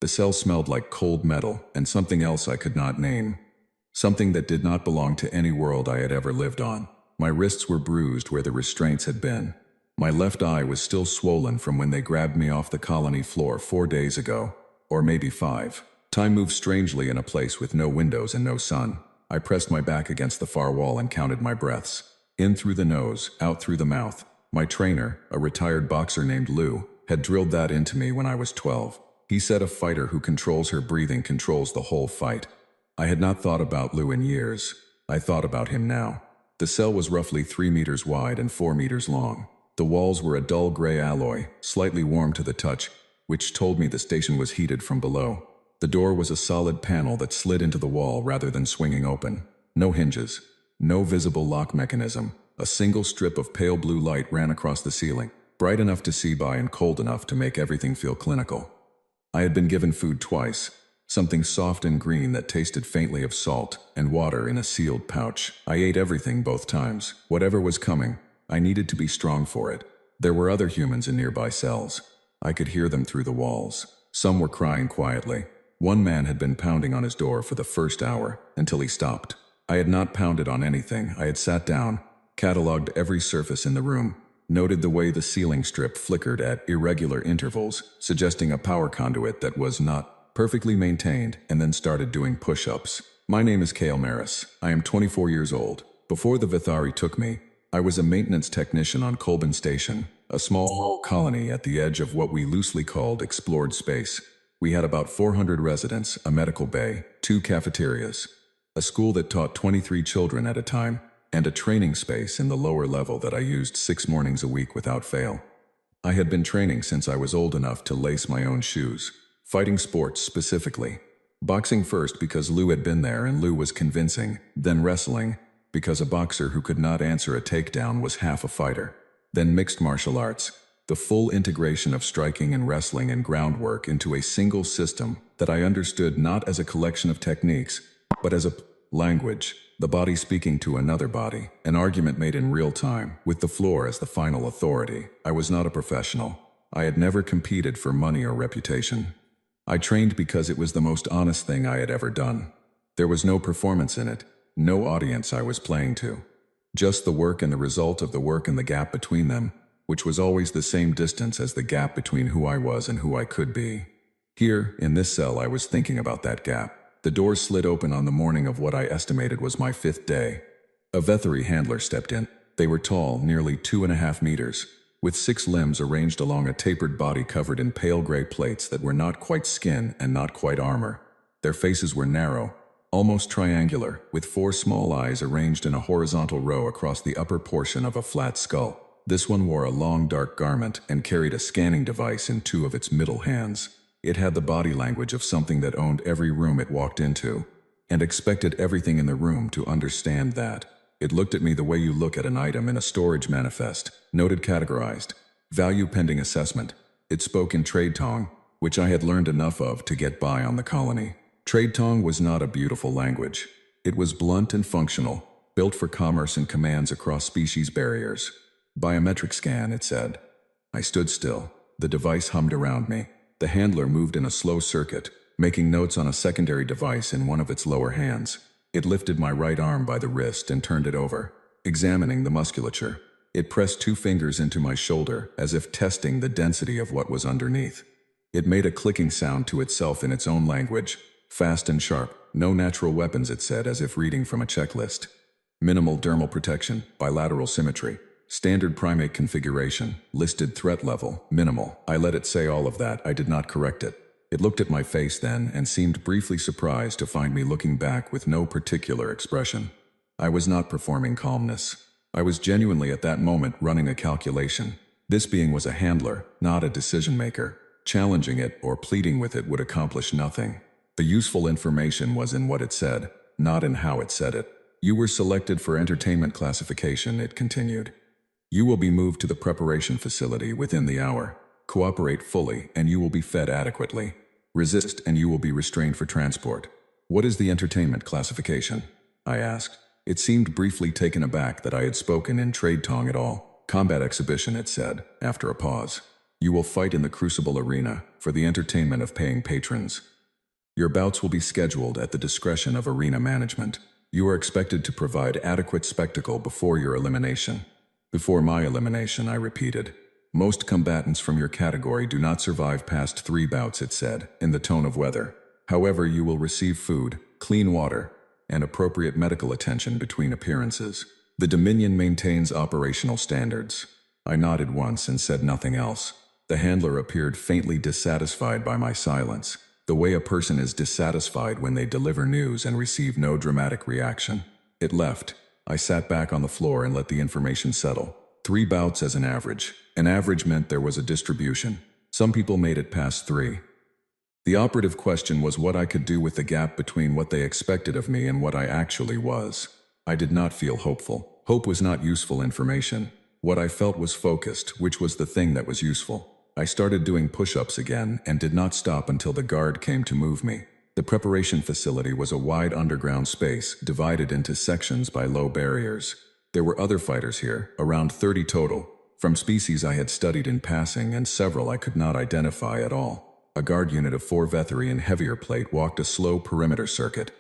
The cell smelled like cold metal and something else I could not name. Something that did not belong to any world I had ever lived on. My wrists were bruised where the restraints had been. My left eye was still swollen from when they grabbed me off the colony floor 4 days ago, or maybe 5. Time moved strangely in a place with no windows and no sun. I pressed my back against the far wall and counted my breaths. In through the nose, out through the mouth. My trainer, a retired boxer named Lou, had drilled that into me when I was 12. He said a fighter who controls her breathing controls the whole fight. I had not thought about Lou in years. I thought about him now. The cell was roughly 3 meters wide and 4 meters long. The walls were a dull gray alloy, slightly warm to the touch, which told me the station was heated from below. The door was a solid panel that slid into the wall rather than swinging open. No hinges. No visible lock mechanism. A single strip of pale blue light ran across the ceiling, bright enough to see by and cold enough to make everything feel clinical. I had been given food twice. Something soft and green that tasted faintly of salt, and water in a sealed pouch. I ate everything both times. Whatever was coming, I needed to be strong for it. There were other humans in nearby cells. I could hear them through the walls. Some were crying quietly. One man had been pounding on his door for the first hour, until he stopped. I had not pounded on anything. I had sat down, catalogued every surface in the room, noted the way the ceiling strip flickered at irregular intervals, suggesting a power conduit that was not perfectly maintained, and then started doing push-ups. My name is Kale Maris. I am 24 years old. Before the Vithari took me, I was a maintenance technician on Colbin Station, a small colony at the edge of what we loosely called explored space. We had about 400 residents, a medical bay, 2 cafeterias, a school that taught 23 children at a time, and a training space in the lower level that I used 6 mornings a week without fail. I had been training since I was old enough to lace my own shoes. Fighting sports specifically. Boxing first because Lou had been there and Lou was convincing, then wrestling, because a boxer who could not answer a takedown was half a fighter. Then mixed martial arts, the full integration of striking and wrestling and groundwork into a single system that I understood not as a collection of techniques, but as a language, the body speaking to another body, an argument made in real time, with the floor as the final authority. I was not a professional. I had never competed for money or reputation. I trained because it was the most honest thing I had ever done. There was no performance in it. No audience I was playing to. Just the work and the result of the work and the gap between them, which was always the same distance as the gap between who I was and who I could be. Here, in this cell, I was thinking about that gap. The doors slid open on the morning of what I estimated was my 5th day. A Vethari handler stepped in. They were tall, nearly 2.5 meters, with 6 limbs arranged along a tapered body covered in pale gray plates that were not quite skin and not quite armor. Their faces were narrow, almost triangular, with 4 small eyes arranged in a horizontal row across the upper portion of a flat skull. This one wore a long dark garment and carried a scanning device in 2 of its middle hands. It had the body language of something that owned every room it walked into, and expected everything in the room to understand that. It looked at me the way you look at an item in a storage manifest, noted categorized, value pending assessment. It spoke in trade tongue, which I had learned enough of to get by on the colony. Trade tongue was not a beautiful language. It was blunt and functional, built for commerce and commands across species barriers. Biometric scan, it said. I stood still. The device hummed around me. The handler moved in a slow circuit, making notes on a secondary device in one of its lower hands. It lifted my right arm by the wrist and turned it over, examining the musculature. It pressed 2 fingers into my shoulder, as if testing the density of what was underneath. It made a clicking sound to itself in its own language. Fast and sharp. No natural weapons, it said, as if reading from a checklist. Minimal dermal protection, bilateral symmetry. Standard primate configuration, listed threat level, minimal. I let it say all of that. I did not correct it. It looked at my face then and seemed briefly surprised to find me looking back with no particular expression. I was not performing calmness. I was genuinely at that moment running a calculation. This being was a handler, not a decision maker. Challenging it or pleading with it would accomplish nothing. The useful information was in what it said, not in how it said it. You were selected for entertainment classification, it continued. You will be moved to the preparation facility within the hour. Cooperate fully, and you will be fed adequately. Resist, and you will be restrained for transport. What is the entertainment classification? I asked. It seemed briefly taken aback that I had spoken in trade tongue at all. Combat exhibition, it said, after a pause. You will fight in the crucible arena, for the entertainment of paying patrons. Your bouts will be scheduled at the discretion of arena management. You are expected to provide adequate spectacle before your elimination. Before my elimination, I repeated. Most combatants from your category do not survive past 3 bouts, it said, in the tone of weather. However, you will receive food, clean water, and appropriate medical attention between appearances. The Dominion maintains operational standards. I nodded once and said nothing else. The handler appeared faintly dissatisfied by my silence, the way a person is dissatisfied when they deliver news and receive no dramatic reaction. It left. I sat back on the floor and let the information settle. 3 bouts as an average. An average meant there was a distribution. Some people made it past 3. The operative question was what I could do with the gap between what they expected of me and what I actually was. I did not feel hopeful. Hope was not useful information. What I felt was focused, which was the thing that was useful. I started doing push-ups again and did not stop until the guard came to move me. The preparation facility was a wide underground space, divided into sections by low barriers. There were other fighters here, around 30 total, from species I had studied in passing and several I could not identify at all. A guard unit of 4 Vetheri in heavier plate walked a slow perimeter circuit.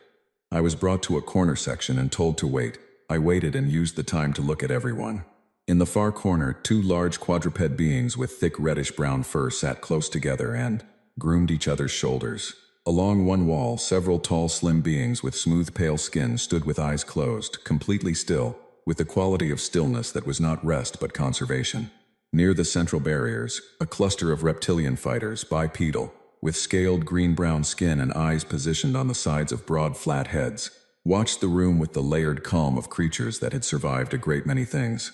I was brought to a corner section and told to wait. I waited and used the time to look at everyone. In the far corner, 2 large quadruped beings with thick reddish-brown fur sat close together and groomed each other's shoulders. Along one wall, several tall, slim beings with smooth, pale skin stood with eyes closed, completely still, with the quality of stillness that was not rest but conservation. Near the central barriers, a cluster of reptilian fighters, bipedal, with scaled green-brown skin and eyes positioned on the sides of broad, flat heads, watched the room with the layered calm of creatures that had survived a great many things.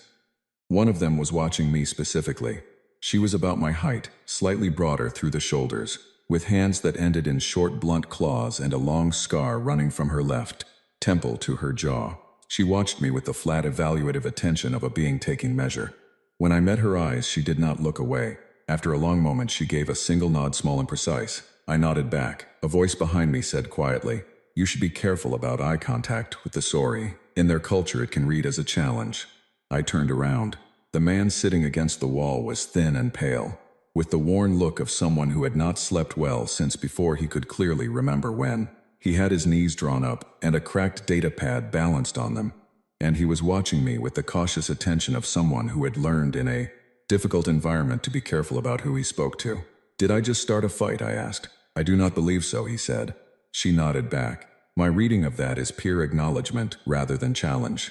One of them was watching me specifically. She was about my height, slightly broader through the shoulders, with hands that ended in short, blunt claws and a long scar running from her left temple to her jaw. She watched me with the flat, evaluative attention of a being taking measure. When I met her eyes, she did not look away. After a long moment, she gave a single nod, small and precise. I nodded back. A voice behind me said quietly, "You should be careful about eye contact with the Sori. In their culture, it can read as a challenge." I turned around. The man sitting against the wall was thin and pale, with the worn look of someone who had not slept well since before he could clearly remember when. He had his knees drawn up and a cracked data pad balanced on them, and he was watching me with the cautious attention of someone who had learned in a difficult environment to be careful about who he spoke to. "Did I just start a fight?" I asked. "I do not believe so," he said. She nodded back. "My reading of that is pure acknowledgement rather than challenge.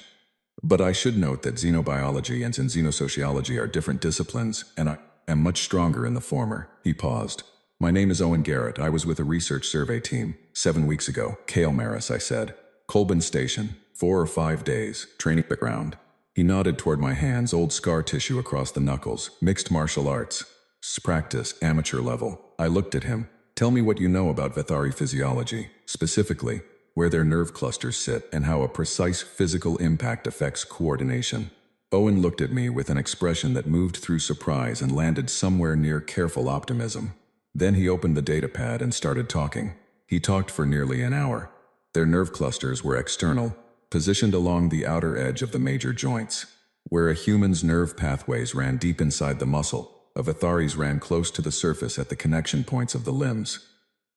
But I should note that xenobiology and xenosociology are different disciplines, and I am much stronger in the former." He paused. "My name is Owen Garrett. I was with a research survey team 7 weeks ago. Kale Maris," I said. "Colburn Station. 4 or 5 days. Training background." He nodded toward my hands, old scar tissue across the knuckles. "Mixed martial arts. Practice, amateur level." I looked at him. "Tell me what you know about Vethari physiology, specifically where their nerve clusters sit and how a precise physical impact affects coordination." Owen looked at me with an expression that moved through surprise and landed somewhere near careful optimism. Then he opened the data pad and started talking. He talked for nearly an hour. Their nerve clusters were external, positioned along the outer edge of the major joints. Where a human's nerve pathways ran deep inside the muscle, a Vethari's ran close to the surface at the connection points of the limbs.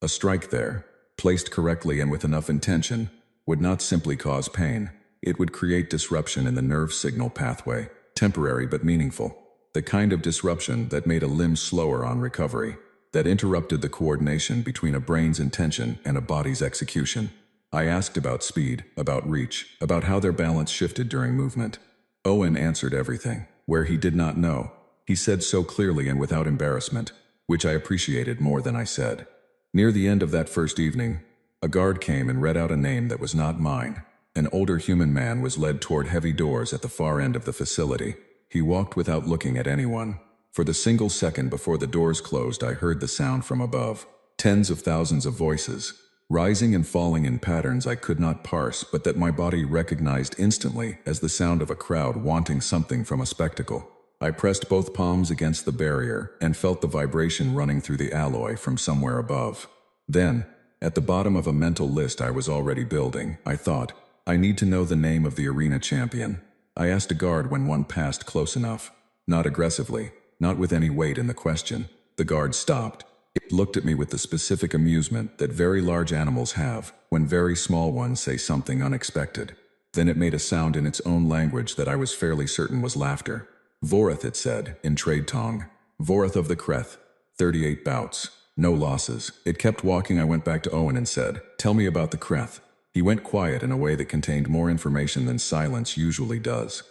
A strike there, placed correctly and with enough intention, would not simply cause pain. It would create disruption in the nerve signal pathway, temporary but meaningful. The kind of disruption that made a limb slower on recovery, that interrupted the coordination between a brain's intention and a body's execution. I asked about speed, about reach, about how their balance shifted during movement. Owen answered everything. Where he did not know, he said so clearly and without embarrassment, which I appreciated more than I said. Near the end of that first evening, a guard came and read out a name that was not mine. An older human man was led toward heavy doors at the far end of the facility. He walked without looking at anyone. For the single second before the doors closed, I heard the sound from above. Tens of thousands of voices, rising and falling in patterns I could not parse, but that my body recognized instantly as the sound of a crowd wanting something from a spectacle. I pressed both palms against the barrier and felt the vibration running through the alloy from somewhere above. Then, at the bottom of a mental list I was already building, I thought, I need to know the name of the arena champion. I asked a guard when one passed close enough. Not aggressively, not with any weight in the question. The guard stopped. It looked at me with the specific amusement that very large animals have when very small ones say something unexpected. Then it made a sound in its own language that I was fairly certain was laughter. Vorath, it said, in trade tongue. Vorath of the Kreth. 38 bouts. No losses. It kept walking. I went back to Owen and said, "Tell me about the Kreth." He went quiet in a way that contained more information than silence usually does.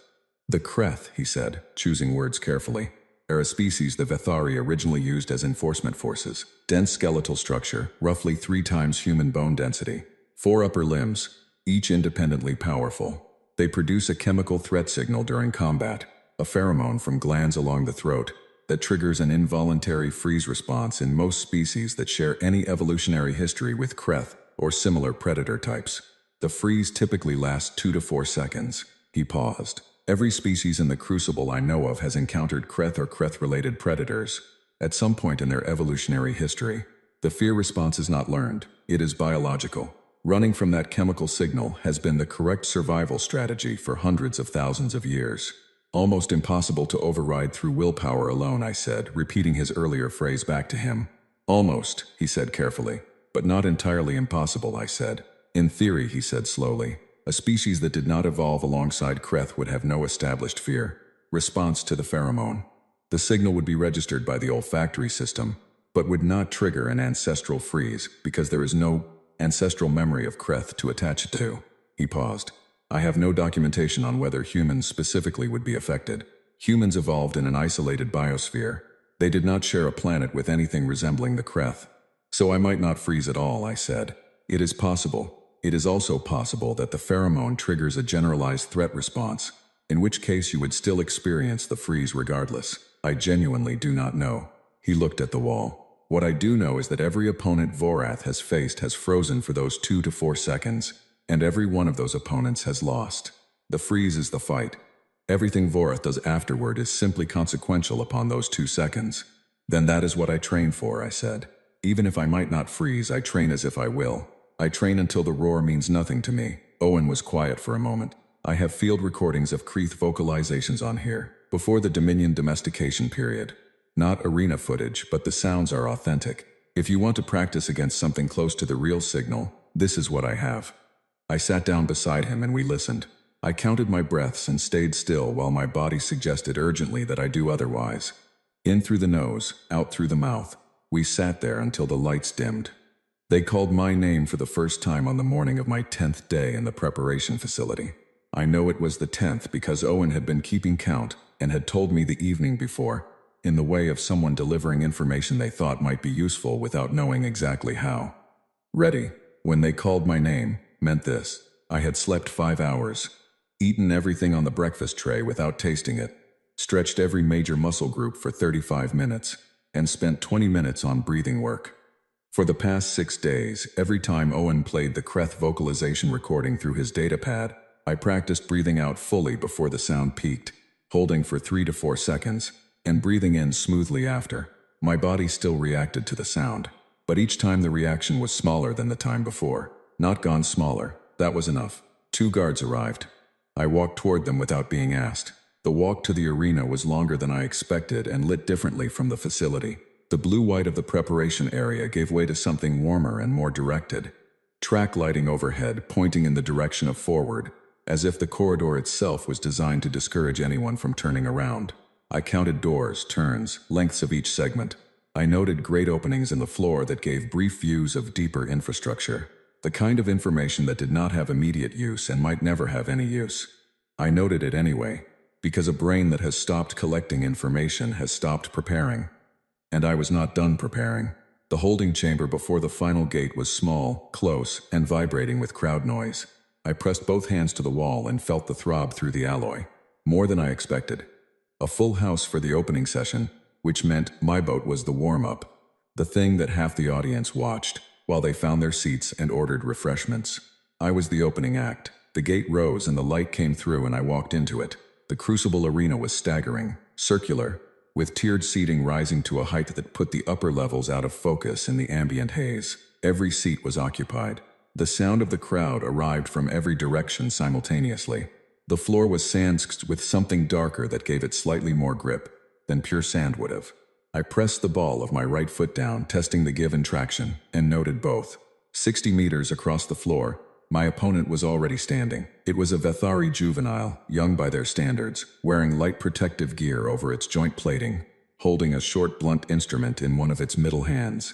The Kreth, he said, choosing words carefully, are a species the Vethari originally used as enforcement forces. Dense skeletal structure, roughly 3 times human bone density. 4 upper limbs, each independently powerful. They produce a chemical threat signal during combat, a pheromone from glands along the throat, that triggers an involuntary freeze response in most species that share any evolutionary history with Kreth or similar predator types. The freeze typically lasts 2 to 4 seconds. He paused. Every species in the Crucible I know of has encountered Kreth or Kreth-related predators at some point in their evolutionary history. The fear response is not learned. It is biological. Running from that chemical signal has been the correct survival strategy for hundreds of thousands of years. Almost impossible to override through willpower alone, I said, repeating his earlier phrase back to him. Almost, he said carefully. But not entirely impossible, I said. In theory, he said slowly. A species that did not evolve alongside Kreth would have no established fear response to the pheromone. The signal would be registered by the olfactory system, but would not trigger an ancestral freeze because there is no ancestral memory of Kreth to attach it to. He paused. I have no documentation on whether humans specifically would be affected. Humans evolved in an isolated biosphere. They did not share a planet with anything resembling the Kreth. So I might not freeze at all, I said. It is possible. It is also possible that the pheromone triggers a generalized threat response, in which case you would still experience the freeze regardless. I genuinely do not know. He looked at the wall. What I do know is that every opponent Vorath has faced has frozen for those 2 to 4 seconds, and every one of those opponents has lost. The freeze is the fight. Everything Vorath does afterward is simply consequential upon those 2 seconds. Then that is what I train for, I said. Even if I might not freeze, I train as if I will. I train until the roar means nothing to me. Owen was quiet for a moment. I have field recordings of Kreth vocalizations on here, before the Dominion domestication period. Not arena footage, but the sounds are authentic. If you want to practice against something close to the real signal, this is what I have. I sat down beside him and we listened. I counted my breaths and stayed still while my body suggested urgently that I do otherwise. In through the nose, out through the mouth. We sat there until the lights dimmed. They called my name for the first time on the morning of my 10th day in the preparation facility. I know it was the 10th because Owen had been keeping count and had told me the evening before, in the way of someone delivering information they thought might be useful without knowing exactly how. Ready, when they called my name, meant this. I had slept 5 hours, eaten everything on the breakfast tray without tasting it, stretched every major muscle group for 35 minutes, and spent 20 minutes on breathing work. For the past 6 days, every time Owen played the Kreth vocalization recording through his datapad, I practiced breathing out fully before the sound peaked, holding for 3 to 4 seconds, and breathing in smoothly after. My body still reacted to the sound, but each time the reaction was smaller than the time before. Not gone smaller, that was enough. 2 guards arrived. I walked toward them without being asked. The walk to the arena was longer than I expected and lit differently from the facility. The blue-white of the preparation area gave way to something warmer and more directed. Track lighting overhead pointing in the direction of forward, as if the corridor itself was designed to discourage anyone from turning around. I counted doors, turns, lengths of each segment. I noted great openings in the floor that gave brief views of deeper infrastructure, the kind of information that did not have immediate use and might never have any use. I noted it anyway, because a brain that has stopped collecting information has stopped preparing. And I was not done preparing. The holding chamber before the final gate was small, close, and vibrating with crowd noise. I pressed both hands to the wall and felt the throb through the alloy. More than I expected. A full house for the opening session, which meant my boat was the warm-up. The thing that half the audience watched, while they found their seats and ordered refreshments. I was the opening act. The gate rose and the light came through and I walked into it. The Crucible arena was staggering, circular, with tiered seating rising to a height that put the upper levels out of focus in the ambient haze. Every seat was occupied. The sound of the crowd arrived from every direction simultaneously. The floor was sandsked with something darker that gave it slightly more grip than pure sand would have. I pressed the ball of my right foot down, testing the give and traction, and noted both. 60 meters across the floor, my opponent was already standing. It was a Vethari juvenile, young by their standards, wearing light protective gear over its joint plating, holding a short blunt instrument in one of its middle hands.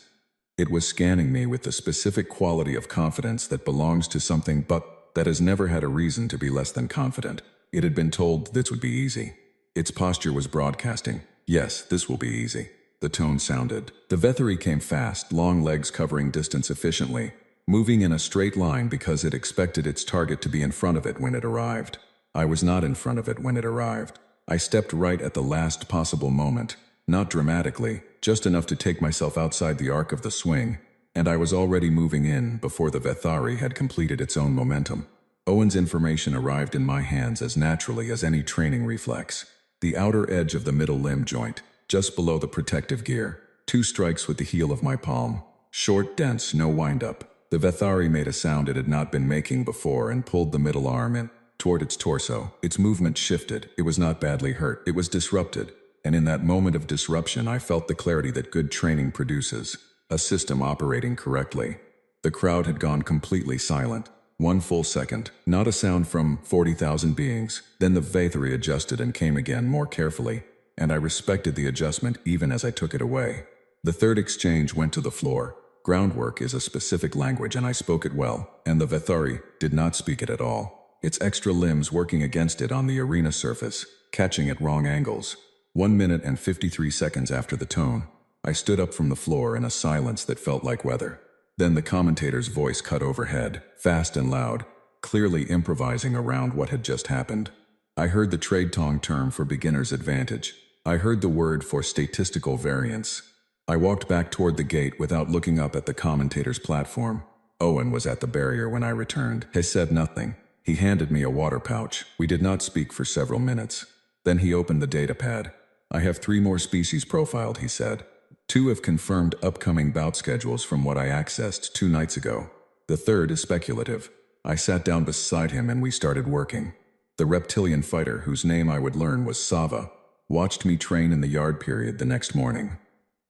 It was scanning me with the specific quality of confidence that belongs to something but that has never had a reason to be less than confident. It had been told this would be easy. Its posture was broadcasting. Yes, this will be easy. The tone sounded. The Vethari came fast, long legs covering distance efficiently, moving in a straight line because it expected its target to be in front of it when it arrived. I was not in front of it when it arrived. I stepped right at the last possible moment, not dramatically, just enough to take myself outside the arc of the swing, and I was already moving in before the Vethari had completed its own momentum. Owen's information arrived in my hands as naturally as any training reflex. The outer edge of the middle limb joint, just below the protective gear, 2 strikes with the heel of my palm. Short, dense, no wind-up. The Vethari made a sound it had not been making before and pulled the middle arm in, toward its torso. Its movement shifted. It was not badly hurt. It was disrupted. And in that moment of disruption, I felt the clarity that good training produces. A system operating correctly. The crowd had gone completely silent. 1 full second. Not a sound from 40,000 beings. Then the Vethari adjusted and came again more carefully, and I respected the adjustment even as I took it away. The third exchange went to the floor. Groundwork is a specific language and I spoke it well, and the Vethari did not speak it at all. Its extra limbs working against it on the arena surface, catching at wrong angles. 1 minute and 53 seconds after the tone, I stood up from the floor in a silence that felt like weather. Then the commentator's voice cut overhead, fast and loud, clearly improvising around what had just happened. I heard the trade tongue term for beginner's advantage. I heard the word for statistical variance. I walked back toward the gate without looking up at the commentator's platform. Owen was at the barrier when I returned. He said nothing. He handed me a water pouch. We did not speak for several minutes. Then he opened the data pad. I have 3 more species profiled, he said. 2 have confirmed upcoming bout schedules from what I accessed 2 nights ago. The third is speculative. I sat down beside him and we started working. The reptilian fighter, whose name I would learn was Sava, watched me train in the yard period the next morning.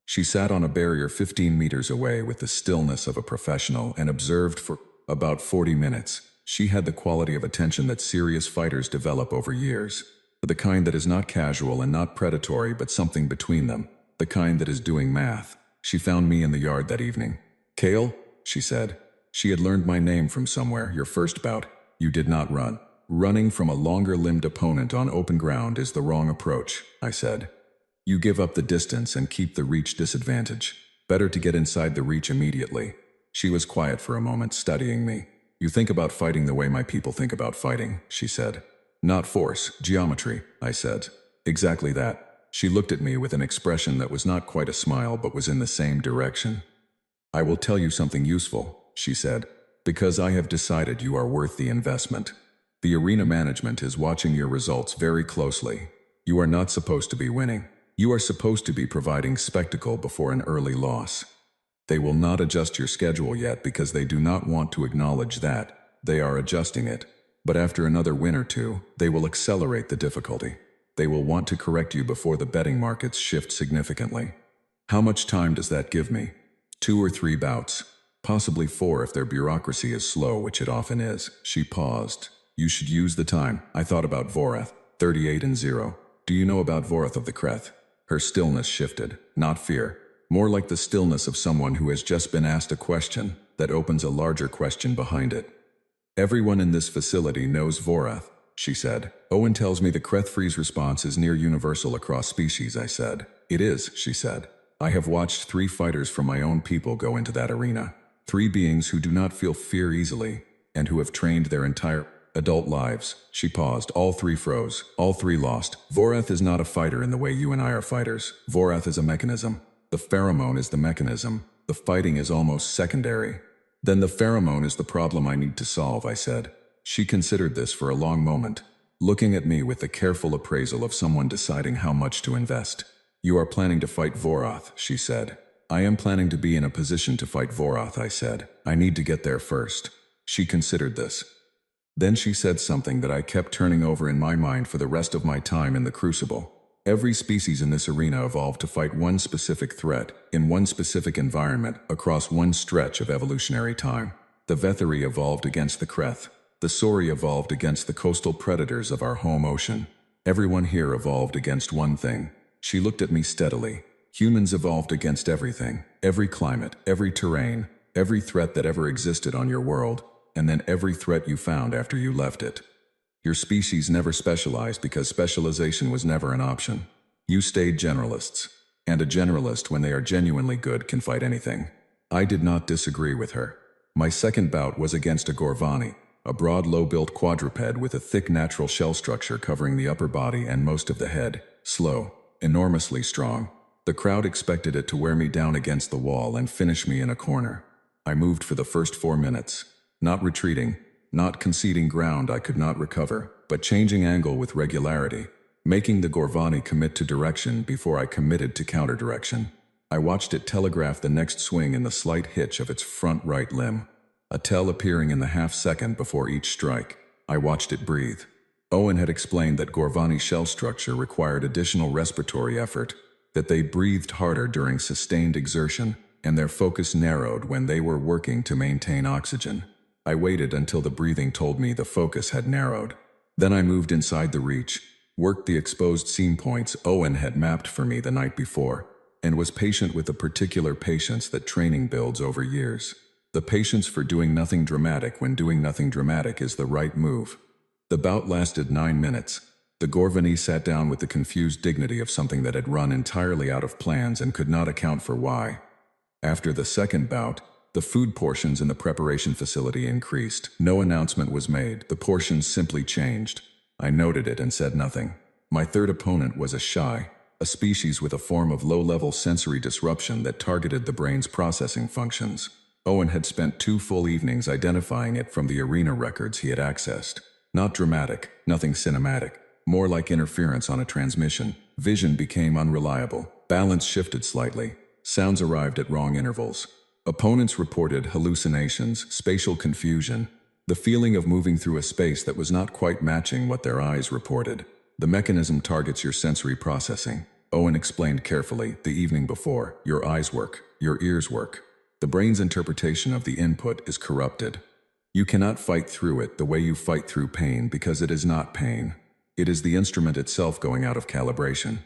She sat on a barrier 15 meters away with the stillness of a professional and observed for about 40 minutes. She had the quality of attention that serious fighters develop over years. The kind that is not casual and not predatory, but something between them. The kind that is doing math. She found me in the yard that evening. "Kale," she said. She had learned my name from somewhere. "Your first bout. You did not run. Running from a longer-limbed opponent on open ground is the wrong approach," I said. "You give up the distance and keep the reach disadvantage. Better to get inside the reach immediately." She was quiet for a moment, studying me. "You think about fighting the way my people think about fighting," she said. "Not force, geometry," I said. "Exactly that." She looked at me with an expression that was not quite a smile but was in the same direction. "I will tell you something useful," she said, "because I have decided you are worth the investment. The arena management is watching your results very closely. You are not supposed to be winning. You are supposed to be providing spectacle before an early loss. They will not adjust your schedule yet because they do not want to acknowledge that they are adjusting it. But after another win or 2, they will accelerate the difficulty. They will want to correct you before the betting markets shift significantly. How much time does that give me? 2 or 3 bouts. Possibly 4 if their bureaucracy is slow, which it often is." She paused. "You should use the time." I thought about Vorath, 38-0. "Do you know about Vorath of the Kreth?" Her stillness shifted, not fear. More like the stillness of someone who has just been asked a question that opens a larger question behind it. "Everyone in this facility knows Vorath," she said. "Owen tells me the Kreth freeze response is near universal across species," I said. "It is," she said. "I have watched 3 fighters from my own people go into that arena. 3 beings who do not feel fear easily, and who have trained their entire adult lives." She paused. All 3 froze. All 3 lost. "Vorath is not a fighter in the way you and I are fighters. Vorath is a mechanism. The pheromone is the mechanism. The fighting is almost secondary." "Then the pheromone is the problem I need to solve," I said. She considered this for a long moment, looking at me with the careful appraisal of someone deciding how much to invest. "You are planning to fight Vorath," she said. "I am planning to be in a position to fight Vorath," I said. "I need to get there first." She considered this. Then she said something that I kept turning over in my mind for the rest of my time in the Crucible. Every species in this arena evolved to fight one specific threat, in one specific environment, across one stretch of evolutionary time. The Vetheri evolved against the Kreth. The Sauri evolved against the coastal predators of our home ocean. Everyone here evolved against one thing. She looked at me steadily. Humans evolved against everything, every climate, every terrain, every threat that ever existed on your world, and then every threat you found after you left it. Your species never specialized because specialization was never an option. You stayed generalists. And a generalist, when they are genuinely good, can fight anything. I did not disagree with her. My second bout was against a Gorvani, a broad, low-built quadruped with a thick natural shell structure covering the upper body and most of the head. Slow, enormously strong. The crowd expected it to wear me down against the wall and finish me in a corner. I moved for the first 4 minutes. Not retreating, not conceding ground I could not recover, but changing angle with regularity, making the Gorvani commit to direction before I committed to counter-direction. I watched it telegraph the next swing in the slight hitch of its front right limb, a tell appearing in the half-second before each strike. I watched it breathe. Owen had explained that Gorvani shell structure required additional respiratory effort, that they breathed harder during sustained exertion, and their focus narrowed when they were working to maintain oxygen. I waited until the breathing told me the focus had narrowed. Then I moved inside the reach, worked the exposed seam points Owen had mapped for me the night before, and was patient with the particular patience that training builds over years. The patience for doing nothing dramatic when doing nothing dramatic is the right move. The bout lasted 9 minutes. The Gorvani sat down with the confused dignity of something that had run entirely out of plans and could not account for why. After the second bout, the food portions in the preparation facility increased. No announcement was made. The portions simply changed. I noted it and said nothing. My third opponent was a Sci, a species with a form of low-level sensory disruption that targeted the brain's processing functions. Owen had spent 2 full evenings identifying it from the arena records he had accessed. Not dramatic, nothing cinematic. More like interference on a transmission. Vision became unreliable. Balance shifted slightly. Sounds arrived at wrong intervals. Opponents reported hallucinations, spatial confusion, the feeling of moving through a space that was not quite matching what their eyes reported. The mechanism targets your sensory processing. Owen explained carefully, the evening before, your eyes work, your ears work. The brain's interpretation of the input is corrupted. You cannot fight through it the way you fight through pain because it is not pain. It is the instrument itself going out of calibration.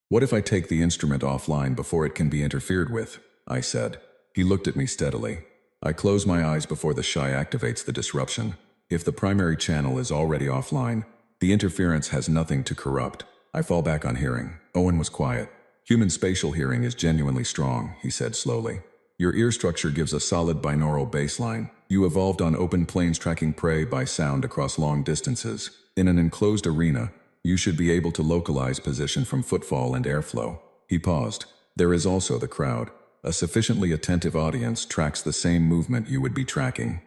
What if I take the instrument offline before it can be interfered with? I said. He looked at me steadily. I close my eyes before the Sci activates the disruption. If the primary channel is already offline, the interference has nothing to corrupt. I fall back on hearing. Owen was quiet. Human spatial hearing is genuinely strong, he said slowly. Your ear structure gives a solid binaural baseline. You evolved on open plains tracking prey by sound across long distances. In an enclosed arena, you should be able to localize position from footfall and airflow. He paused. There is also the crowd. A sufficiently attentive audience tracks the same movement you would be tracking.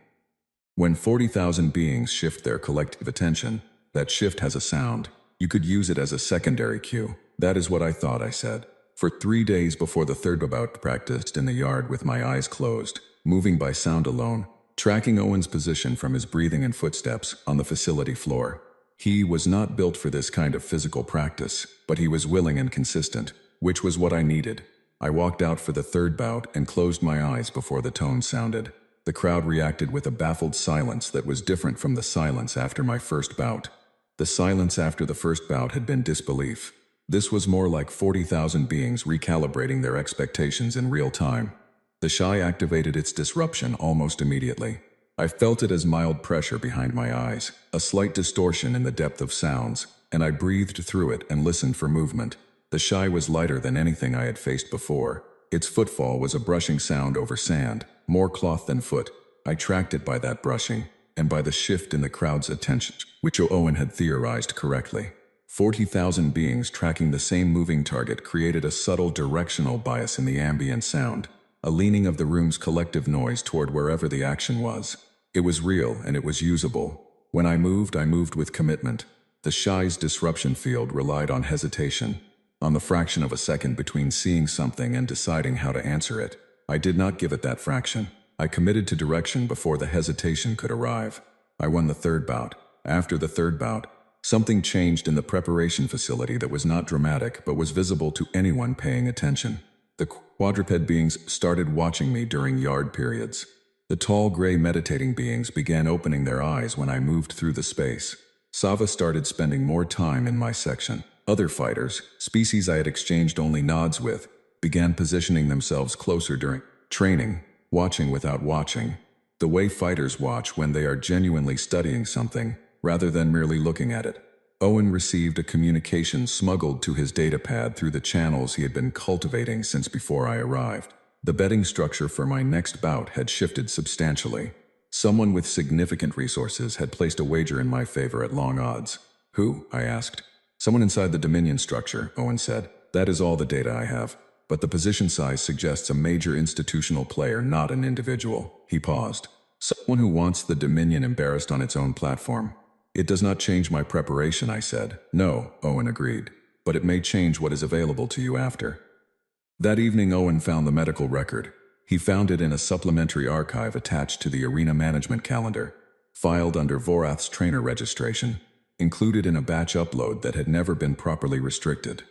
When 40,000 beings shift their collective attention, that shift has a sound. You could use it as a secondary cue. That is what I thought, I said. For 3 days before the third bout, practiced in the yard with my eyes closed, moving by sound alone, tracking Owen's position from his breathing and footsteps on the facility floor. He was not built for this kind of physical practice, but he was willing and consistent, which was what I needed. I walked out for the third bout and closed my eyes before the tone sounded. The crowd reacted with a baffled silence that was different from the silence after my first bout. The silence after the first bout had been disbelief. This was more like 40,000 beings recalibrating their expectations in real time. The Sci activated its disruption almost immediately. I felt it as mild pressure behind my eyes, a slight distortion in the depth of sounds, and I breathed through it and listened for movement. The Sci was lighter than anything I had faced before. Its footfall was a brushing sound over sand, more cloth than foot. I tracked it by that brushing, and by the shift in the crowd's attention, which Owen had theorized correctly. 40,000 beings tracking the same moving target created a subtle directional bias in the ambient sound, a leaning of the room's collective noise toward wherever the action was. It was real and it was usable. When I moved with commitment. The Sci's disruption field relied on hesitation, on the fraction of a second between seeing something and deciding how to answer it. I did not give it that fraction. I committed to direction before the hesitation could arrive. I won the third bout. After the third bout, Something changed in the preparation facility that was not dramatic but was visible to anyone paying attention. The quadruped beings started watching me during yard periods. The tall gray meditating beings began opening their eyes when I moved through the space. Sava started spending more time in my section. Other fighters, species I had exchanged only nods with, began positioning themselves closer during training, watching without watching. The way fighters watch when they are genuinely studying something, rather than merely looking at it. Owen received a communication smuggled to his datapad through the channels he had been cultivating since before I arrived. The betting structure for my next bout had shifted substantially. Someone with significant resources had placed a wager in my favor at long odds. Who? I asked. Someone inside the Dominion structure, Owen said. That is all the data I have. But the position size suggests a major institutional player, not an individual. He paused. Someone who wants the Dominion embarrassed on its own platform. It does not change my preparation, I said. No, Owen agreed. But it may change what is available to you after. That evening, Owen found the medical record. He found it in a supplementary archive attached to the arena management calendar, filed under Vorath's trainer registration, included in a batch upload that had never been properly restricted.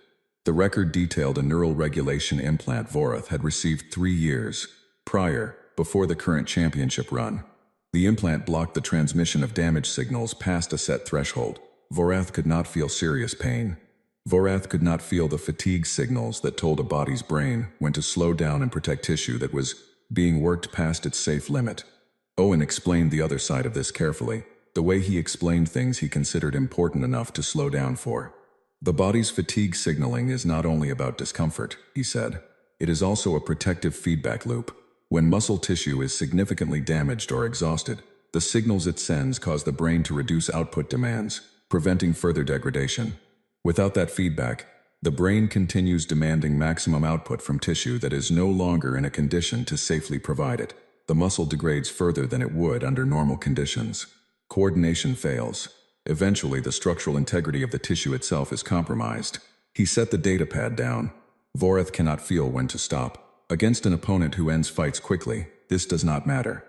The record detailed a neural regulation implant Vorath had received 3 years prior, before the current championship run. The implant blocked the transmission of damage signals past a set threshold. Vorath could not feel serious pain. Vorath could not feel the fatigue signals that told a body's brain when to slow down and protect tissue that was being worked past its safe limit. Owen explained the other side of this carefully, the way he explained things he considered important enough to slow down for. The body's fatigue signaling is not only about discomfort, he said. It is also a protective feedback loop. When muscle tissue is significantly damaged or exhausted, the signals it sends cause the brain to reduce output demands, preventing further degradation. Without that feedback, the brain continues demanding maximum output from tissue that is no longer in a condition to safely provide it. The muscle degrades further than it would under normal conditions. Coordination fails. Eventually, the structural integrity of the tissue itself is compromised. He set the datapad down. Vorath cannot feel when to stop. Against an opponent who ends fights quickly, this does not matter.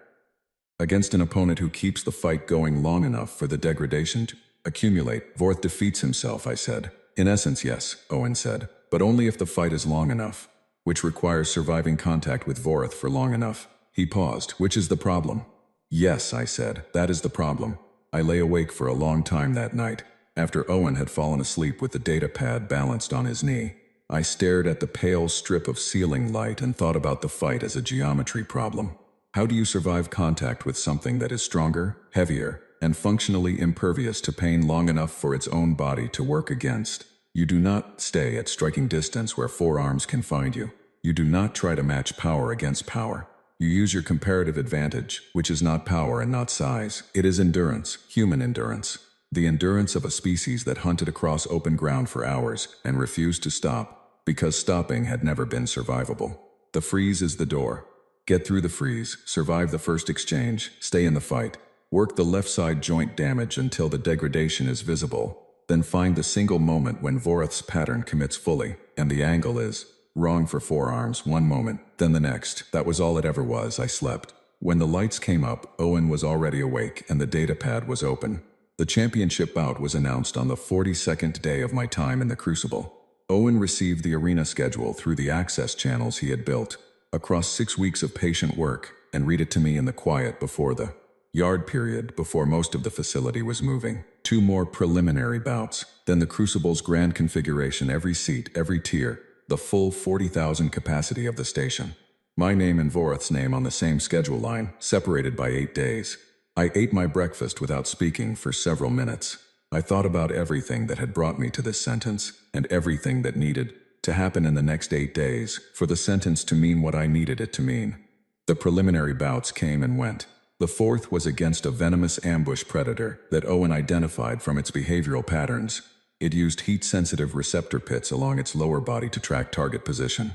Against an opponent who keeps the fight going long enough for the degradation to accumulate, Vorath defeats himself, I said. In essence, yes, Owen said, but only if the fight is long enough, which requires surviving contact with Vorath for long enough. He paused. Which is the problem? Yes, I said, that is the problem. I lay awake for a long time that night. After Owen had fallen asleep with the datapad balanced on his knee, I stared at the pale strip of ceiling light and thought about the fight as a geometry problem. How do you survive contact with something that is stronger, heavier, and functionally impervious to pain long enough for its own body to work against? You do not stay at striking distance where forearms can find you. You do not try to match power against power. You use your comparative advantage, which is not power and not size. It is endurance, human endurance. The endurance of a species that hunted across open ground for hours and refused to stop, because stopping had never been survivable. The freeze is the door. Get through the freeze, survive the first exchange, stay in the fight. Work the left side joint damage until the degradation is visible. Then find the single moment when Vorath's pattern commits fully, and the angle is wrong for forearms, one moment, then the next. That was all it ever was. I slept. When the lights came up, Owen was already awake and the datapad was open. The championship bout was announced on the 42nd day of my time in the Crucible. Owen received the arena schedule through the access channels he had built, across 6 weeks of patient work, and read it to me in the quiet before the yard period, before most of the facility was moving. 2 more preliminary bouts, then the Crucible's grand configuration, every seat, every tier, the full 40,000 capacity of the station. My name and Vorath's name on the same schedule line, separated by 8 days. I ate my breakfast without speaking for several minutes. I thought about everything that had brought me to this sentence, and everything that needed to happen in the next 8 days, for the sentence to mean what I needed it to mean. The preliminary bouts came and went. The 4th was against a venomous ambush predator that Owen identified from its behavioral patterns. It used heat-sensitive receptor pits along its lower body to track target position.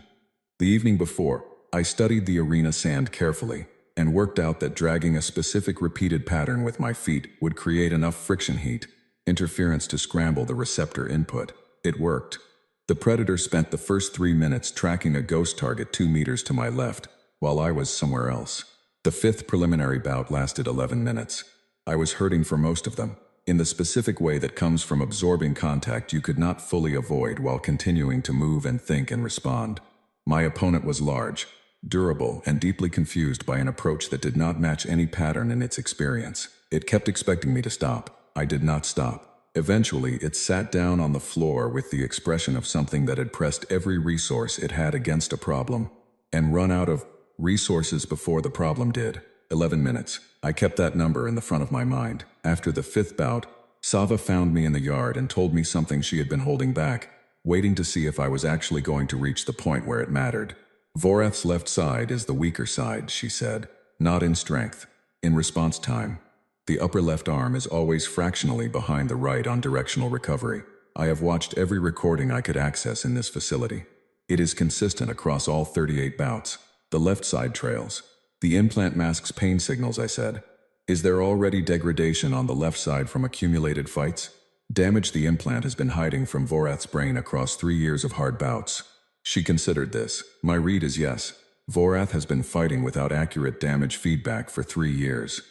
The evening before, I studied the arena sand carefully and worked out that dragging a specific repeated pattern with my feet would create enough friction heat interference to scramble the receptor input. It worked. The predator spent the first 3 minutes tracking a ghost target 2 meters to my left, while I was somewhere else. The 5th preliminary bout lasted 11 minutes. I was hurting for most of them. in the specific way that comes from absorbing contact you could not fully avoid while continuing to move and think and respond. My opponent was large, durable, and deeply confused by an approach that did not match any pattern in its experience. It kept expecting me to stop. I did not stop. Eventually, it sat down on the floor with the expression of something that had pressed every resource it had against a problem and run out of resources before the problem did. 11 minutes. I kept that number in the front of my mind. After the fifth bout, Sava found me in the yard and told me something she had been holding back, waiting to see if I was actually going to reach the point where it mattered. Vorath's left side is the weaker side, she said, not in strength, in response time. The upper left arm is always fractionally behind the right on directional recovery. I have watched every recording I could access in this facility. It is consistent across all 38 bouts. The left side trails. The implant masks pain signals, I said. Is there already degradation on the left side from accumulated fights? Damage the implant has been hiding from Vorath's brain across 3 years of hard bouts. She considered this. My read is yes. Vorath has been fighting without accurate damage feedback for 3 years.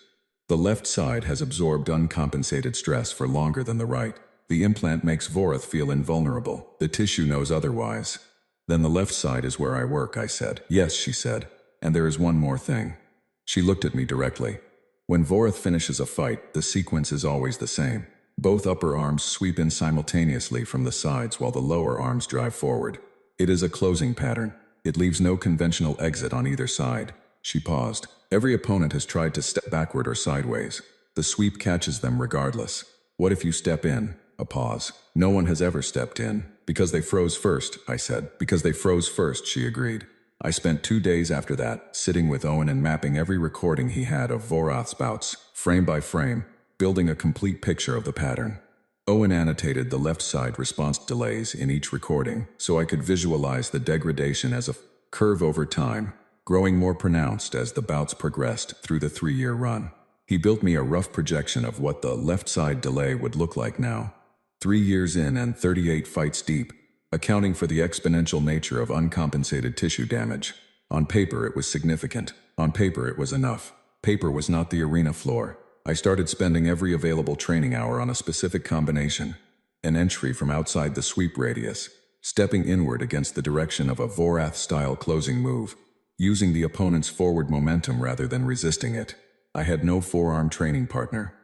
The left side has absorbed uncompensated stress for longer than the right. The implant makes Vorath feel invulnerable. The tissue knows otherwise. Then the left side is where I work, I said. Yes, she said. And there is one more thing. She looked at me directly. When Vorath finishes a fight, the sequence is always the same. Both upper arms sweep in simultaneously from the sides while the lower arms drive forward. It is a closing pattern. It leaves no conventional exit on either side. She paused. Every opponent has tried to step backward or sideways. The sweep catches them regardless. What if you step in? A pause. No one has ever stepped in. Because they froze first, I said. Because they froze first, she agreed. I spent 2 days after that, sitting with Owen and mapping every recording he had of Vorath's bouts, frame by frame, building a complete picture of the pattern. Owen annotated the left side response delays in each recording, so I could visualize the degradation as a curve over time, growing more pronounced as the bouts progressed through the 3-year run. He built me a rough projection of what the left side delay would look like now. 3 years in and 38 fights deep, accounting for the exponential nature of uncompensated tissue damage. On paper, it was significant. On paper, it was enough. Paper was not the arena floor. I started spending every available training hour on a specific combination. An entry from outside the sweep radius, stepping inward against the direction of a Vorath-style closing move, using the opponent's forward momentum rather than resisting it. I had no forearm training partner.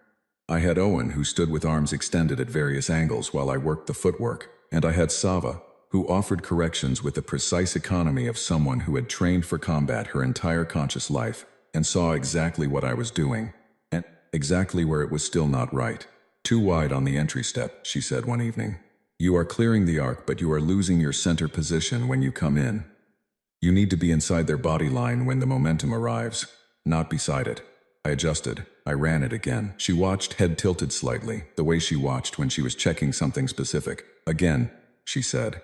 I had Owen, who stood with arms extended at various angles while I worked the footwork, and I had Sava, who offered corrections with the precise economy of someone who had trained for combat her entire conscious life and saw exactly what I was doing, and exactly where it was still not right. Too wide on the entry step, she said one evening. You are clearing the arc, but you are losing your center position when you come in. You need to be inside their body line when the momentum arrives, not beside it. I adjusted. I ran it again. She watched, head tilted slightly, the way she watched when she was checking something specific. Again, she said.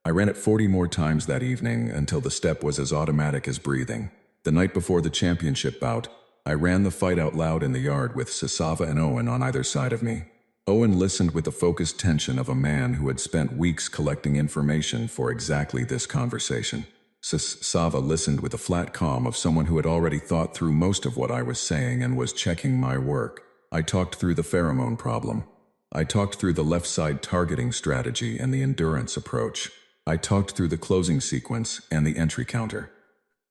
I ran it 40 more times that evening until the step was as automatic as breathing. The night before the championship bout, I ran the fight out loud in the yard with Sava and Owen on either side of me. Owen listened with the focused tension of a man who had spent weeks collecting information for exactly this conversation. Sava listened with the flat calm of someone who had already thought through most of what I was saying and was checking my work. I talked through the pheromone problem. I talked through the left side targeting strategy and the endurance approach. I talked through the closing sequence and the entry counter.